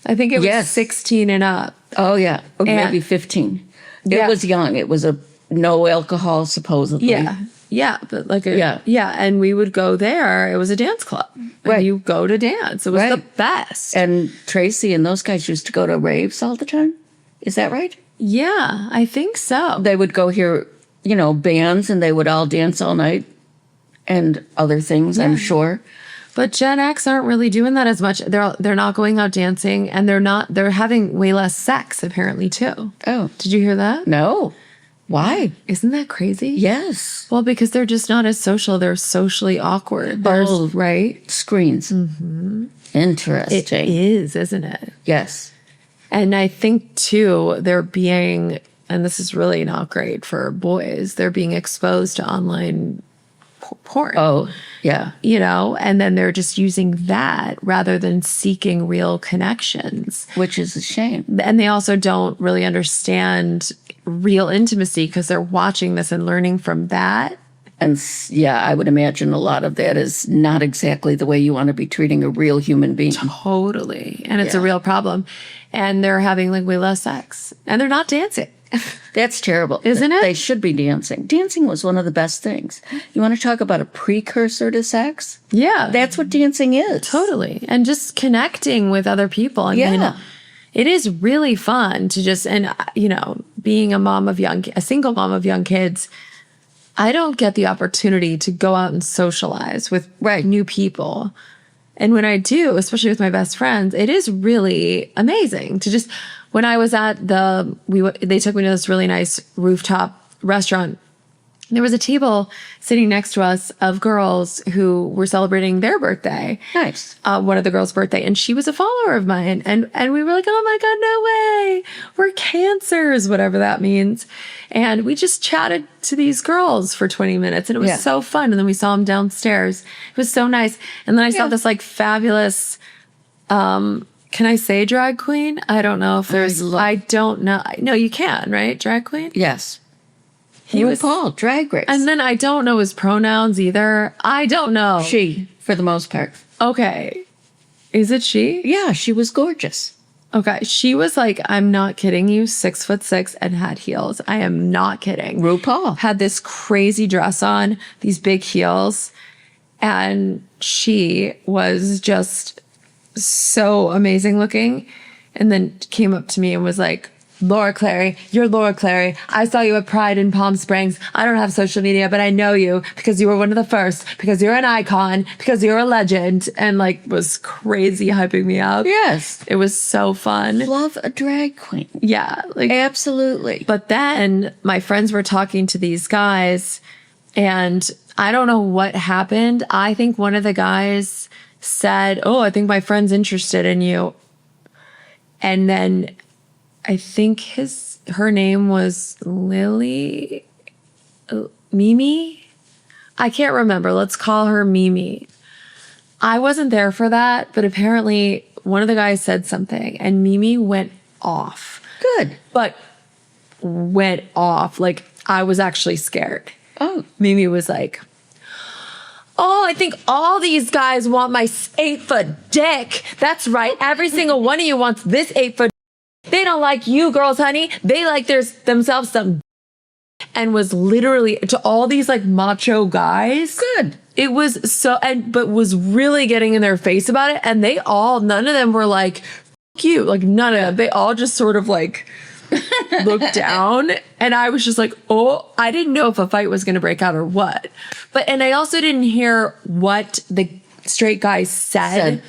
S1: I think it was 16 and up.
S2: Oh, yeah. Or maybe 15. It was young. It was a no alcohol, supposedly.
S1: Yeah. Yeah, but like and we would go there. It was a dance club.
S2: Right.
S1: And you go to dance. It was the best.
S2: And Tracy and those guys used to go to raves all the time. Is that right?
S1: Yeah, I think so.
S2: They would go hear, bands, and they would all dance all night and other things, I'm sure.
S1: But Gen X aren't really doing that as much. They're not going out dancing, and they're having way less sex apparently too.
S2: Oh,
S1: Did you hear that?
S2: no. Why?
S1: Isn't that crazy?
S2: Yes.
S1: Well, because they're just not as social. They're socially awkward. Right?
S2: Screens. Interesting.
S1: It is, isn't it?
S2: Yes.
S1: And I think too, they're being, and this is really not great for boys, they're being exposed to online porn.
S2: Oh, yeah.
S1: You know, and then they're just using that rather than seeking real connections.
S2: Which is a shame.
S1: And they also don't really understand real intimacy because they're watching this and learning from that.
S2: And yeah, I would imagine a lot of that is not exactly the way you want to be treating a real human being.
S1: Totally. And it's a
S2: Yeah.
S1: real problem. And they're having like way less sex. And they're not dancing.
S2: That's terrible.
S1: Isn't it?
S2: They should be dancing. Dancing was one of the best things. You want to talk about a precursor to sex?
S1: Yeah.
S2: That's what dancing is.
S1: Totally. And just connecting with other people. I mean,
S2: Yeah.
S1: it is really fun to just, and you know, being a single mom of young kids, I don't get the opportunity to go out and socialize with new people. And when I do, especially with my best friends, it is really amazing to just, when I was at they took me to this really nice rooftop restaurant. There was a table sitting next to us of girls who were celebrating their birthday.
S2: Nice.
S1: One of the girls' birthday, and she was a follower of mine. And we were like, oh my God, no way. We're cancers, whatever that means. And we just chatted to these girls for 20 minutes, and it was so fun. And then we saw them downstairs. It was so nice. And then I saw this like fabulous, can I say drag queen? I don't know if I don't know. No, you can, right? Drag queen?
S2: Yes.
S1: He was
S2: RuPaul, Drag Race.
S1: And then I don't know his pronouns either. I don't know.
S2: She, for the most part.
S1: Okay. Is it she?
S2: Yeah, she was gorgeous.
S1: Okay. She was like, I'm not kidding you, 6'6" and had heels. I am not kidding.
S2: RuPaul.
S1: Had this crazy dress on, these big heels. And she was just so amazing looking. And then came up to me and was like, Laura Clary, you're Laura Clary. I saw you at Pride in Palm Springs. I don't have social media, but I know you because you were one of the first, because you're an icon, because you're a legend, and like was crazy hyping me up.
S2: Yes.
S1: It was so fun.
S2: Love a drag queen.
S1: Yeah. Like,
S2: Absolutely.
S1: but then my friends were talking to these guys, and I don't know what happened. I think one of the guys said, oh, I think my friend's interested in you. And then I think her name was Mimi. I can't remember. Let's call her Mimi. I wasn't there for that, but apparently one of the guys said something and Mimi went off.
S2: Good.
S1: But went off. Like, I was actually scared.
S2: Oh.
S1: Mimi was like, oh, I think all these guys want my 8-foot dick. That's right. Every single one of you wants this 8-foot. They don't like you girls, honey. They like themselves some. And was literally to all these like macho guys.
S2: Good.
S1: It was so, but was really getting in their face about it. And none of them were like, F you. Like, none of them. They all just sort of like looked down. And I was just like, oh, I didn't know if a fight was going to break out or what. And I also didn't hear what the straight guy said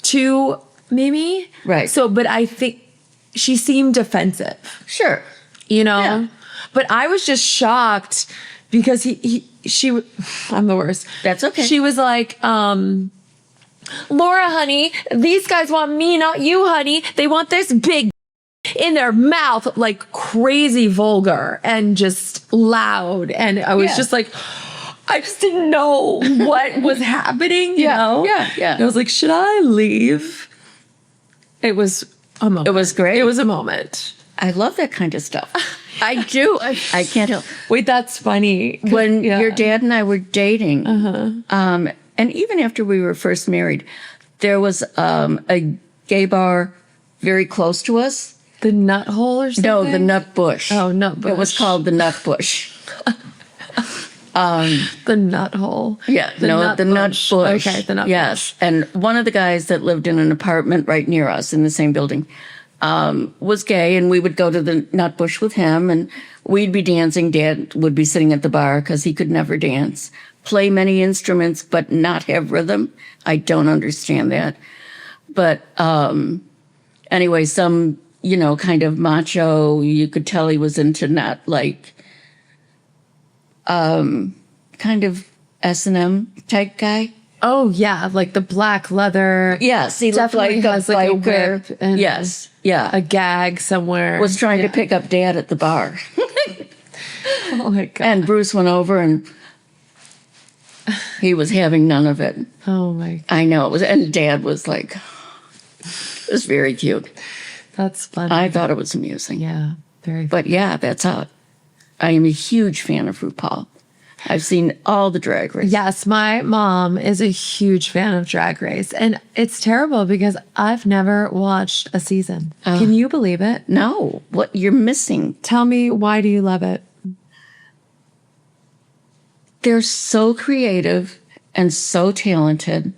S1: to Mimi.
S2: Right.
S1: So, but I think she seemed defensive.
S2: Sure.
S1: You know?
S2: Yeah.
S1: But I was just shocked because I'm the worst.
S2: That's okay.
S1: She was like, Laura, honey, these guys want me, not you, honey. They want this big in their mouth, like crazy vulgar and just loud. And I was just like, I just didn't know what was happening, you know?
S2: Yeah.
S1: And I was like, should I leave? It was a moment.
S2: It was great.
S1: It was a moment.
S2: I love that kind of stuff. I do. I can't help.
S1: Wait, that's funny.
S2: When your dad and I were dating, and even after we were first married, there was a gay bar very close to us.
S1: The Nut Hole or something?
S2: No, the Nut Bush.
S1: Oh, Nut Bush.
S2: It was called the Nut Bush.
S1: The Nut Hole.
S2: Yeah,
S1: The Nut
S2: Bush.
S1: Okay, the Nut
S2: Yes, and one of the guys that lived in an apartment right near us in the same building was gay, and we would go to the Nut Bush with him, and We'd be dancing. Dad would be sitting at the bar because he could never dance. Play many instruments, but not have rhythm. I don't understand that. But anyway, some, kind of macho, you could tell he was into not like kind of S&M type guy.
S1: Oh yeah, like the black leather.
S2: Yes, he looked
S1: Definitely
S2: like
S1: has like a whip and
S2: yes, yeah.
S1: a gag somewhere.
S2: Was trying to pick up Dad at the bar.
S1: Oh my god.
S2: And Bruce went over and he was having none of it.
S1: Oh my.
S2: I know it was, and Dad was like, it was very cute.
S1: That's funny.
S2: I thought it was amusing.
S1: Yeah, very.
S2: But yeah, that's how. I am a huge fan of RuPaul. I've seen all the Drag Race.
S1: Yes, my mom is a huge fan of Drag Race, and it's terrible because I've never watched a season. Can you believe it?
S2: No, what you're missing.
S1: Tell me, why do you love it?
S2: They're so creative and so talented.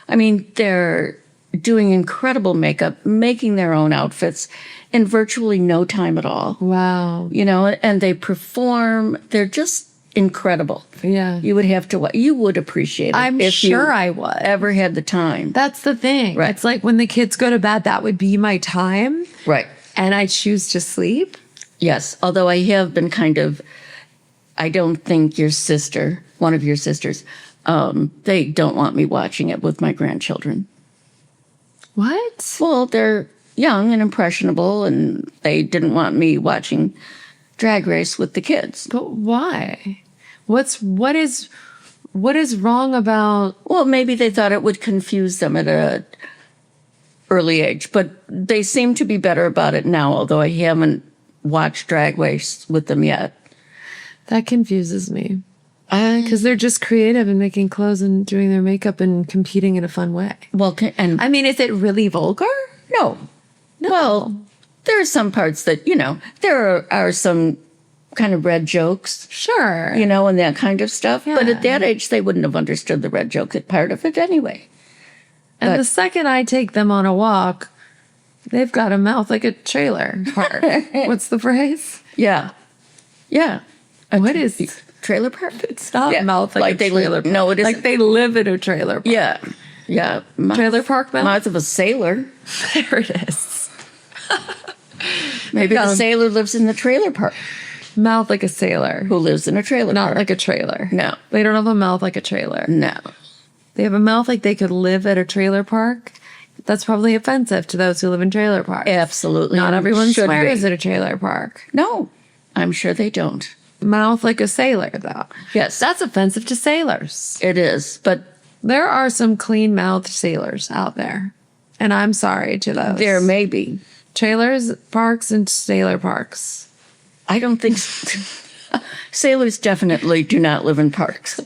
S2: I mean, they're doing incredible makeup, making their own outfits in virtually no time at all.
S1: Wow.
S2: And they perform. They're just incredible.
S1: Yeah.
S2: You would have to. You would appreciate it.
S1: I'm
S2: if
S1: sure
S2: you
S1: I would.
S2: ever had the time.
S1: That's the thing.
S2: Right.
S1: It's like when the kids go to bed, that would be my time,
S2: Right.
S1: and I choose to sleep.
S2: Yes. Although I have been kind of. I don't think one of your sisters, they don't want me watching it with my grandchildren.
S1: What?
S2: Well, they're young and impressionable, and they didn't want me watching Drag Race with the kids.
S1: But why? What is wrong about?
S2: Well, maybe they thought it would confuse them at a early age, but they seem to be better about it now, although I haven't watched Drag Race with them yet.
S1: That confuses me. Because they're just creative and making clothes and doing their makeup and competing in a fun way.
S2: Well, and
S1: I mean, is it really vulgar?
S2: no. Well, there are some parts that, there are some kind of red jokes,
S1: Sure.
S2: and that kind of stuff. But
S1: Yeah.
S2: at that age, they wouldn't have understood the red joke part of it anyway.
S1: And
S2: but-
S1: the second I take them on a walk, they've got a mouth like a trailer park. What's the phrase?
S2: Yeah. Yeah.
S1: What is
S2: Trailer park?
S1: It's not
S2: Yeah,
S1: mouth like a
S2: they
S1: trailer
S2: live.
S1: park.
S2: No, it isn't.
S1: Like they live in a trailer park.
S2: Yeah. Yeah.
S1: Trailer park mouth?
S2: Mouth of a sailor.
S1: There it is.
S2: Maybe the sailor lives in the trailer park.
S1: Mouth like a sailor.
S2: Who lives in a trailer
S1: Not
S2: park?
S1: like a trailer.
S2: No.
S1: They don't have a mouth like a trailer.
S2: No.
S1: They have a mouth like they could live at a trailer park. That's probably offensive to those who live in trailer parks.
S2: Absolutely.
S1: Not
S2: and
S1: everyone
S2: should
S1: swears
S2: be.
S1: at a trailer park.
S2: No. I'm sure they don't.
S1: Mouth like a sailor, though.
S2: Yes.
S1: That's offensive to sailors.
S2: It is. But
S1: There are some clean mouthed sailors out there. And I'm sorry to those.
S2: there may be.
S1: Trailers, parks, and sailor parks.
S2: I don't think sailors definitely do not live in parks.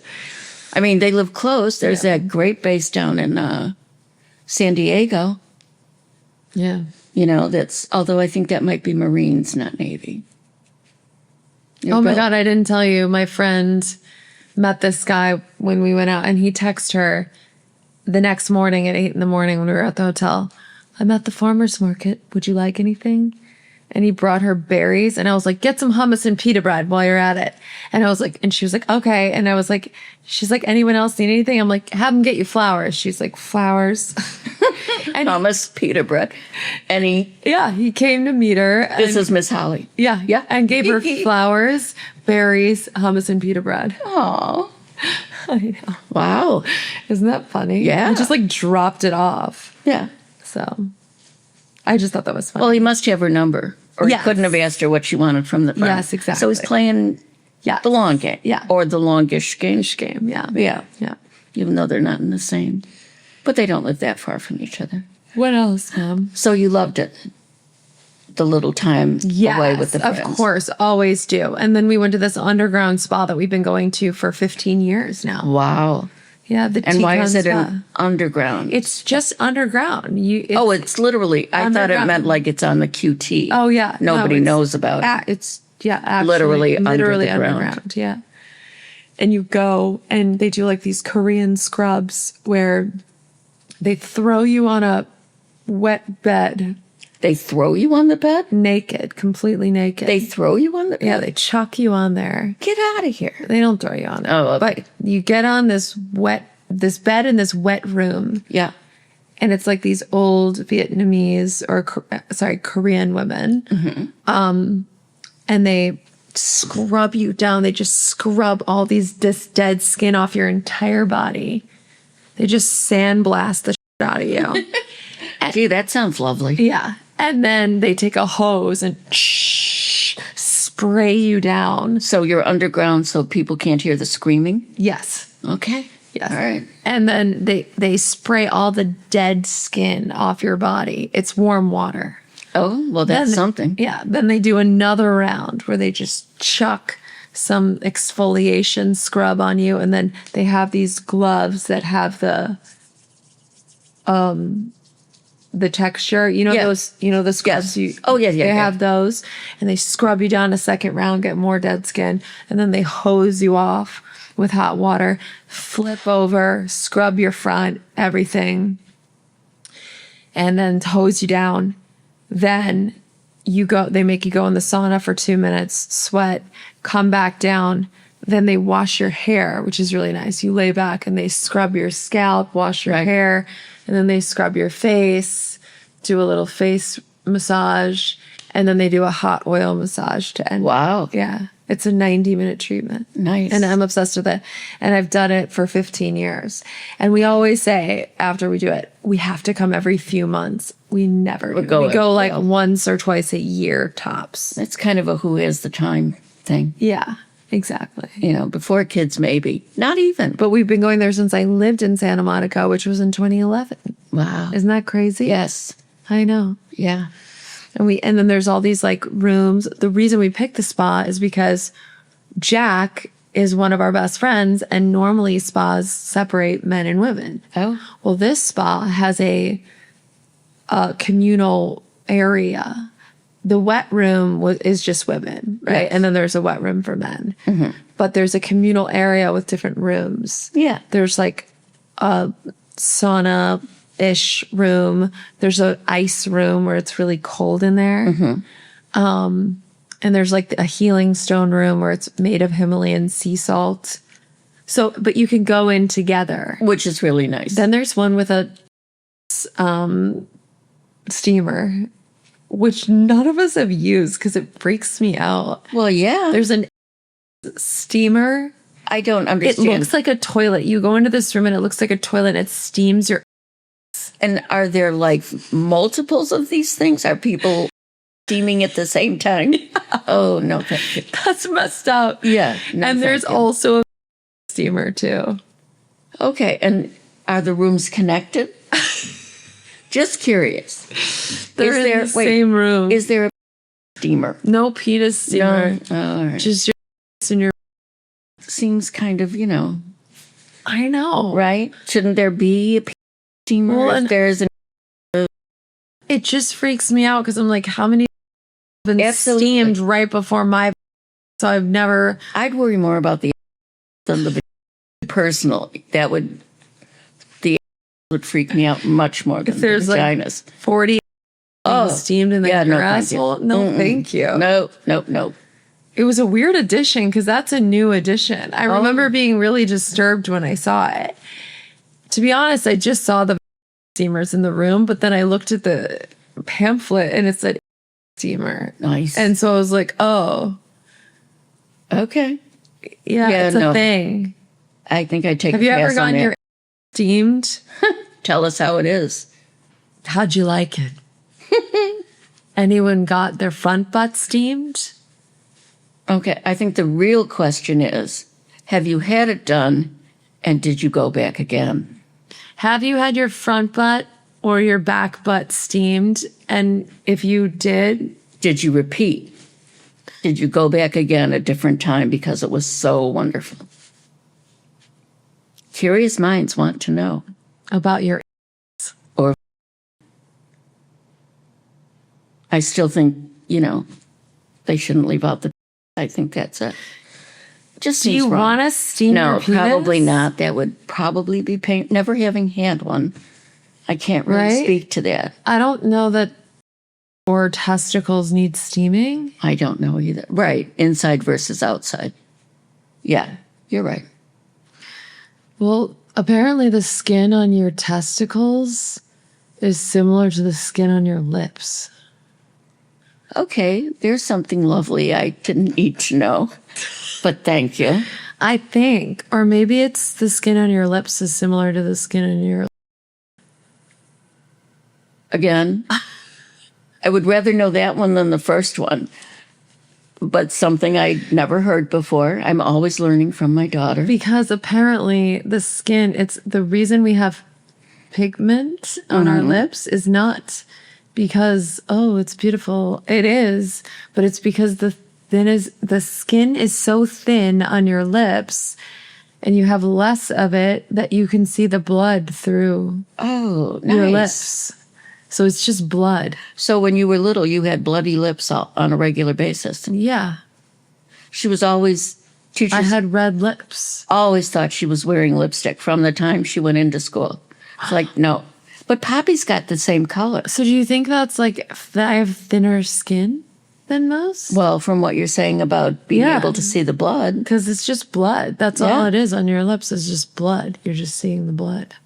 S2: I mean, they live close. There's that great base down in San Diego.
S1: Yeah.
S2: That's, although I think that might be Marines, not Navy.
S1: Oh my God, I didn't tell you. My friend met this guy when we went out, and he texted her the next morning at 8 a.m. when we were at the hotel. I'm at the farmer's market. Would you like anything? And he brought her berries, and I was like, get some hummus and pita bread while you're at it. And I was like, and she was like, okay. And I was like, she's like, anyone else need anything? I'm like, have them get you flowers. She's like, flowers. And
S2: Thomas pita bread. And
S1: he came to meet her.
S2: this is Miss Holly.
S1: Yeah.
S2: Yeah.
S1: And gave her flowers, berries, hummus, and pita bread.
S2: Oh,
S1: I know.
S2: wow.
S1: Isn't that funny?
S2: Yeah.
S1: I just like dropped it off.
S2: Yeah.
S1: So I just thought that was funny.
S2: Well, he must have her number, or
S1: Yes.
S2: he couldn't have asked her what she wanted from the farm.
S1: Yes, exactly.
S2: So he's playing
S1: yeah.
S2: the long game.
S1: Yeah.
S2: Or the longish game.
S1: game. Yeah.
S2: Yeah.
S1: Yeah.
S2: Even though they're not in the same. But they don't live that far from each other.
S1: What else, Mom?
S2: So you loved it. The little time away with the friends.
S1: Of course. Always do. And then we went to this underground spa that we've been going to for 15 years now.
S2: Wow.
S1: Yeah. The
S2: And why is it
S1: Teton
S2: an
S1: Spa.
S2: underground?
S1: It's just underground.
S2: It's literally, I thought it
S1: underground.
S2: meant like it's on the QT.
S1: Oh, yeah. No,
S2: Nobody
S1: it's
S2: knows about it.
S1: It's, actually,
S2: Literally under the ground.
S1: underground. Yeah. And you go and they do like these Korean scrubs where they throw you on a wet bed.
S2: They throw you on the bed?
S1: naked, completely naked.
S2: They throw you on the bed?
S1: yeah, they chuck you on there.
S2: Get out of here.
S1: They don't throw you on it.
S2: Oh, okay.
S1: But you get on this bed in this wet room,
S2: Yeah.
S1: and it's like these old Vietnamese or Korean women. And they scrub you down. They just scrub all this dead skin off your entire body. They just sandblast the shit out of you.
S2: Gee, that sounds lovely.
S1: Yeah. And then they take a hose and spray you down.
S2: So you're underground so people can't hear the screaming?
S1: Yes.
S2: Okay.
S1: Yes.
S2: All right.
S1: And then they spray all the dead skin off your body. It's warm water.
S2: Oh, well, that's something.
S1: Yeah. Then they do another round where they just chuck some exfoliation scrub on you. And then they have these gloves that have the texture,
S2: Yeah.
S1: the scrubs.
S2: Yes. Yeah.
S1: They have those, and they scrub you down a second round, get more dead skin, and then they hose you off with hot water, flip over, scrub your front, everything, and then hose you down. Then they make you go in the sauna for 2 minutes, sweat, come back down. Then they wash your hair, which is really nice. You lay back and they scrub your scalp, wash your hair, and then they scrub your face, do a little face massage, and then they do a hot oil massage to end.
S2: Wow.
S1: Yeah. It's a 90-minute treatment.
S2: Nice.
S1: And I'm obsessed with it. And I've done it for 15 years. And we always say after we do it, we have to come every few months. We never do. We go like once or twice a year tops.
S2: That's kind of a who has the time thing.
S1: Yeah, exactly.
S2: Before kids, maybe. Not even.
S1: But we've been going there since I lived in Santa Monica, which was in 2011.
S2: Wow.
S1: Isn't that crazy?
S2: Yes.
S1: I know.
S2: Yeah.
S1: And then there's all these like rooms. The reason we picked the spa is because Jack is one of our best friends, and normally spas separate men and women.
S2: Oh.
S1: Well, this spa has a communal area. The wet room is just women, right?
S2: Yes.
S1: And then there's a wet room for men. But there's a communal area with different rooms.
S2: Yeah.
S1: There's like a sauna-ish room. There's an ice room where it's really cold in there. And there's like a healing stone room where it's made of Himalayan sea salt. So, but you can go in together.
S2: Which is really nice.
S1: Then there's one with a steamer, which none of us have used because it freaks me out.
S2: Well, yeah.
S1: There's an steamer.
S2: I don't
S1: It
S2: understand.
S1: looks like a toilet. You go into this room and it looks like a toilet and it steams your.
S2: And are there like multiples of these things? Are people steaming at the same time? Oh, no, thank you.
S1: That's messed up.
S2: Yeah. No,
S1: And there's
S2: thank you.
S1: also a steamer too.
S2: Okay. And are the rooms connected? Just curious.
S1: They're in the same room.
S2: Is there a steamer?
S1: No penis steamer.
S2: No. Oh, all right.
S1: Just your in your.
S2: Seems kind of,
S1: I know.
S2: right? Shouldn't there be a steamer
S1: Well,
S2: if
S1: and-
S2: there's an...
S1: It just freaks me out because I'm like, how many have been
S2: Absolutely.
S1: steamed right before my? So I've never.
S2: I'd worry more about the than the personal. That would freak me out much more than
S1: If there's
S2: the
S1: like
S2: vaginas.
S1: 40
S2: Oh,
S1: steamed in the
S2: yeah, no,
S1: your
S2: thank you.
S1: asshole. No,
S2: Mm-mm.
S1: thank you.
S2: No.
S1: It was a weird addition because that's a new addition. I
S2: Oh.
S1: remember being really disturbed when I saw it. To be honest, I just saw the steamers in the room, but then I looked at the pamphlet and it said steamer.
S2: Nice.
S1: And so I was like, oh,
S2: okay.
S1: yeah,
S2: Yeah,
S1: it's a
S2: no.
S1: thing.
S2: I think I'd take
S1: Have
S2: a
S1: you ever
S2: pass on
S1: gotten
S2: that.
S1: your steamed?
S2: Tell us how it is.
S1: How'd you like it? Anyone got their front butt steamed?
S2: Okay. I think the real question is, have you had it done and did you go back again?
S1: Have you had your front butt or your back butt steamed? And if you did,
S2: Did you repeat? Did you go back again a different time because it was so wonderful? Curious minds want to know.
S1: about your.
S2: Or I still think, they shouldn't leave out the... I think that's it. Just
S1: Do
S2: seems
S1: you
S2: wrong.
S1: want to steam
S2: No,
S1: your penis?
S2: probably not. That would probably be pain. Never having had one, I can't really
S1: Right?
S2: speak to that.
S1: I don't know that or testicles need steaming?
S2: I don't know either. Right. Inside versus outside. Yeah, you're right.
S1: Well, apparently the skin on your testicles is similar to the skin on your lips.
S2: Okay, there's something lovely I didn't need to know, but thank you.
S1: I think. Or maybe it's the skin on your lips is similar to the skin on your...
S2: Again, I would rather know that one than the first one, but something I'd never heard before. I'm always learning from my daughter.
S1: Because apparently the skin, it's the reason we have pigment on our lips is not because, oh, it's beautiful. It is, but it's because the skin is so thin on your lips and you have less of it that you can see the blood through
S2: Oh, nice.
S1: your lips. So it's just blood.
S2: So when you were little, you had bloody lips on a regular basis.
S1: Yeah.
S2: She was always,
S1: I
S2: teachers
S1: had red lips.
S2: always thought she was wearing lipstick from the time she went into school. It's like, no. But Poppy's got the same color.
S1: So do you think that's like that I have thinner skin than most?
S2: Well, from what you're saying about being
S1: Yeah.
S2: able to see the blood.
S1: Because it's just blood. That's
S2: Yeah.
S1: all it is on your lips is just blood. You're just seeing the blood.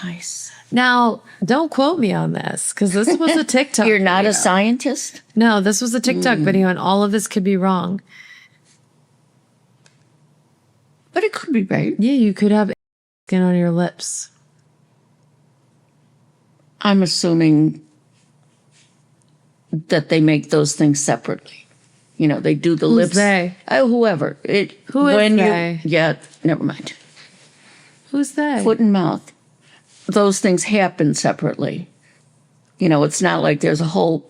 S2: Nice.
S1: Now, don't quote me on this because this was a TikTok.
S2: You're not
S1: video.
S2: a scientist?
S1: No, this was a TikTok video and all of this could be wrong.
S2: But it could be right.
S1: Yeah, you could have skin on your lips.
S2: I'm assuming that they make those things separately. You know, they do the
S1: Who's
S2: lips.
S1: they?
S2: Whoever.
S1: Who is they?
S2: Yeah, never mind.
S1: Who's they?
S2: Foot and mouth. Those things happen separately. You know, it's not like there's a whole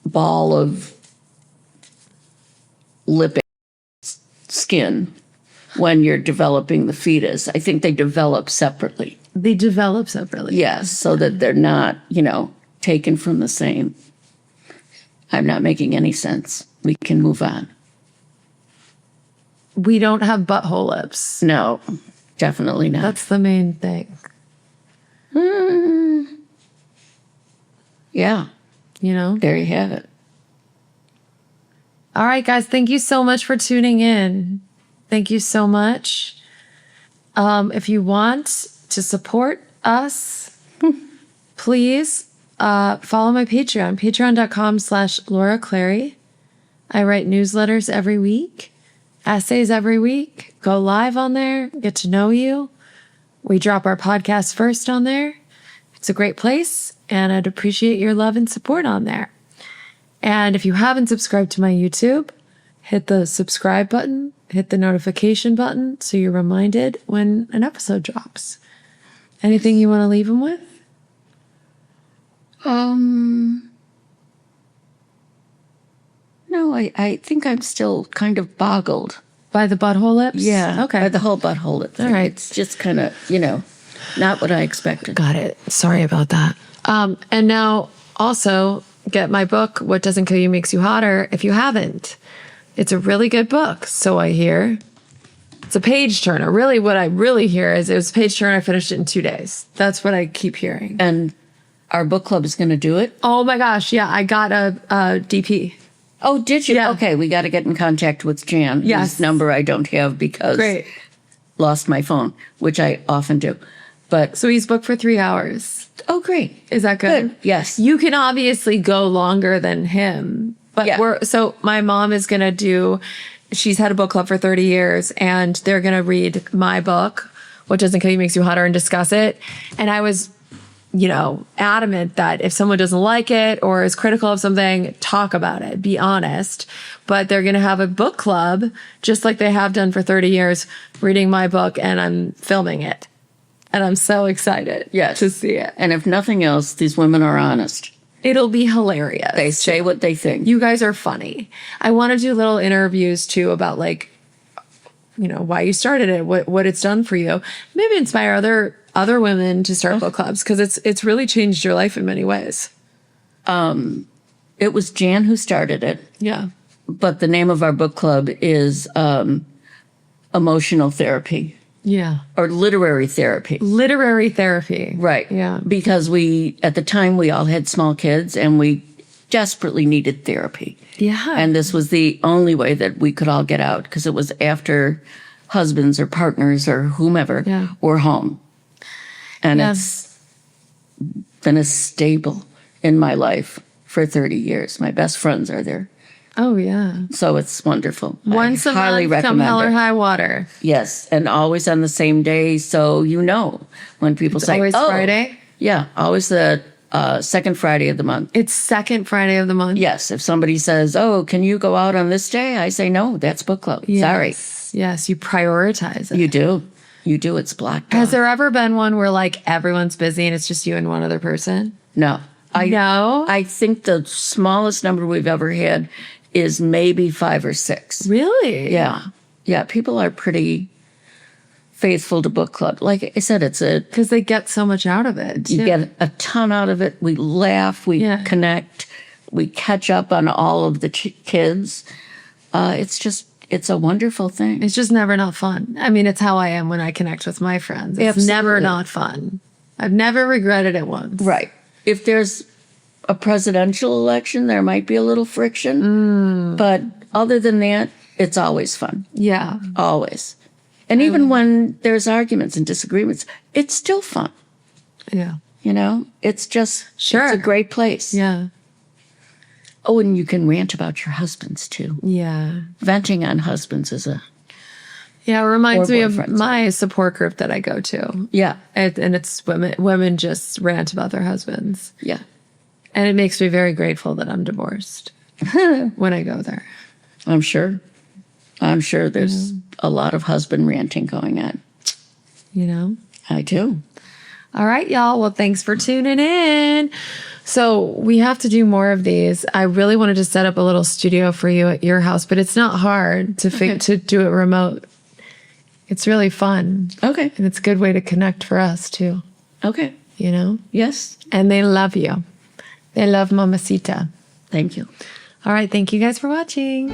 S2: ball of lip skin when you're developing the fetus. I think they develop separately.
S1: They develop separately.
S2: Yes, so that they're not, you know, taken from the same. I'm not making any sense. We can move on.
S1: We don't have butthole lips.
S2: No, definitely not.
S1: That's the main thing.
S2: Yeah,
S1: You know?
S2: there you have it.
S1: All right, guys. Thank you so much for tuning in. Thank you so much. If you want to support us, please follow my Patreon, patreon.com/Laura Clary. I write newsletters every week, essays every week, go live on there, get to know you. We drop our podcast first on there. It's a great place, and I'd appreciate your love and support on there. And if you haven't subscribed to my YouTube, hit the subscribe button, hit the notification button so you're reminded when an episode drops. Anything you want to leave them with?
S2: No, I think I'm still kind of boggled.
S1: By the butthole lips?
S2: Yeah.
S1: Okay.
S2: By the whole butthole lip thing.
S1: All right.
S2: It's just kind of, you know, not what I expected.
S1: Got it. Sorry about that. And now also get my book, What Doesn't Kill You Makes You Hotter, if you haven't. It's a really good book, so I hear. It's a page turner. Really, what I really hear is it was a page turner. I finished it in 2 days. That's what I keep hearing.
S2: And our book club is going to do it.
S1: Oh my gosh. Yeah, I got a DP.
S2: Oh, did you?
S1: Yeah.
S2: Okay, we got to get in contact with Jan.
S1: Yes.
S2: Whose number I don't have because
S1: Great.
S2: lost my phone, which I often do. But,
S1: So he's booked for 3 hours.
S2: oh, great.
S1: Is that good?
S2: Good. Yes.
S1: You can obviously go longer than him, but
S2: Yeah.
S1: so my mom is going to do, she's had a book club for 30 years and they're going to read my book, What Doesn't Kill You Makes You Hotter, and discuss it. And I was, adamant that if someone doesn't like it or is critical of something, talk about it, be honest. But they're going to have a book club, just like they have done for 30 years, reading my book, and I'm filming it. And I'm so excited
S2: Yes.
S1: to see it.
S2: And if nothing else, these women are honest.
S1: It'll be hilarious.
S2: They say what they think.
S1: You guys are funny. I want to do little interviews too about why you started it, what it's done for you. Maybe inspire other women to start book clubs because it's really changed your life in many ways.
S2: It was Jan who started it,
S1: Yeah.
S2: but the name of our book club is emotional therapy
S1: Yeah.
S2: or literary therapy.
S1: Literary therapy.
S2: Right.
S1: Yeah.
S2: Because at the time, we all had small kids and we desperately needed therapy.
S1: Yeah.
S2: And this was the only way that we could all get out because it was after husbands or partners or whomever
S1: Yeah.
S2: were home. And
S1: Yeah.
S2: it's been a staple in my life for 30 years. My best friends are there.
S1: Oh, yeah.
S2: So it's wonderful.
S1: Once a
S2: I highly
S1: month, come
S2: recommend
S1: hell or
S2: it.
S1: high water.
S2: Yes, and always on the same day. So you know when people say,
S1: Always
S2: "Oh,
S1: Friday.
S2: yeah, always the second Friday of the month."
S1: It's second Friday of the month.
S2: Yes, if somebody says, "Oh, can you go out on this day?" I say, "No, that's book club." Sorry,
S1: Yes. Yes, you prioritize it.
S2: you do. You do. It's blocked.
S1: Has
S2: off.
S1: there ever been one where like everyone's busy and it's just you and one other person?
S2: No,
S1: No?
S2: I think the smallest number we've ever had is maybe 5 or 6.
S1: Really?
S2: Yeah, yeah. People are pretty faithful to book club. Like I said, it's a
S1: Because they get so much out of it.
S2: you
S1: too.
S2: get a ton out of it. We laugh, we
S1: Yeah.
S2: connect, we catch up on all of the kids. It's a wonderful thing.
S1: It's just never not fun. I mean, it's how I am when I connect with my friends. It's never
S2: Absolutely.
S1: not fun. I've never regretted it once.
S2: Right. If there's a presidential election, there might be a little friction. But other than that, it's always fun.
S1: Yeah.
S2: Always. And even when there's arguments and disagreements, it's still fun.
S1: Yeah.
S2: You know, it's just
S1: Sure.
S2: it's a great place.
S1: Yeah.
S2: Oh, and you can rant about your husbands too.
S1: Yeah.
S2: Venting on husbands is
S1: Yeah. It reminds
S2: Or
S1: me of
S2: boyfriends.
S1: my support group that I go to.
S2: yeah,
S1: And it's women just rant about their husbands.
S2: yeah.
S1: And it makes me very grateful that I'm divorced when I go there.
S2: I'm sure. I'm sure there's a lot of husband ranting going on.
S1: You know?
S2: I do.
S1: All right, y'all. Well, thanks for tuning in. So we have to do more of these. I really wanted to set up a little studio for you at your house, but it's not hard to do it remote. It's really fun.
S2: Okay.
S1: And it's a good way to connect for us too,
S2: Okay.
S1: you know?
S2: Yes.
S1: And they love you. They love Mamacita.
S2: Thank you.
S1: All right. Thank you guys for watching.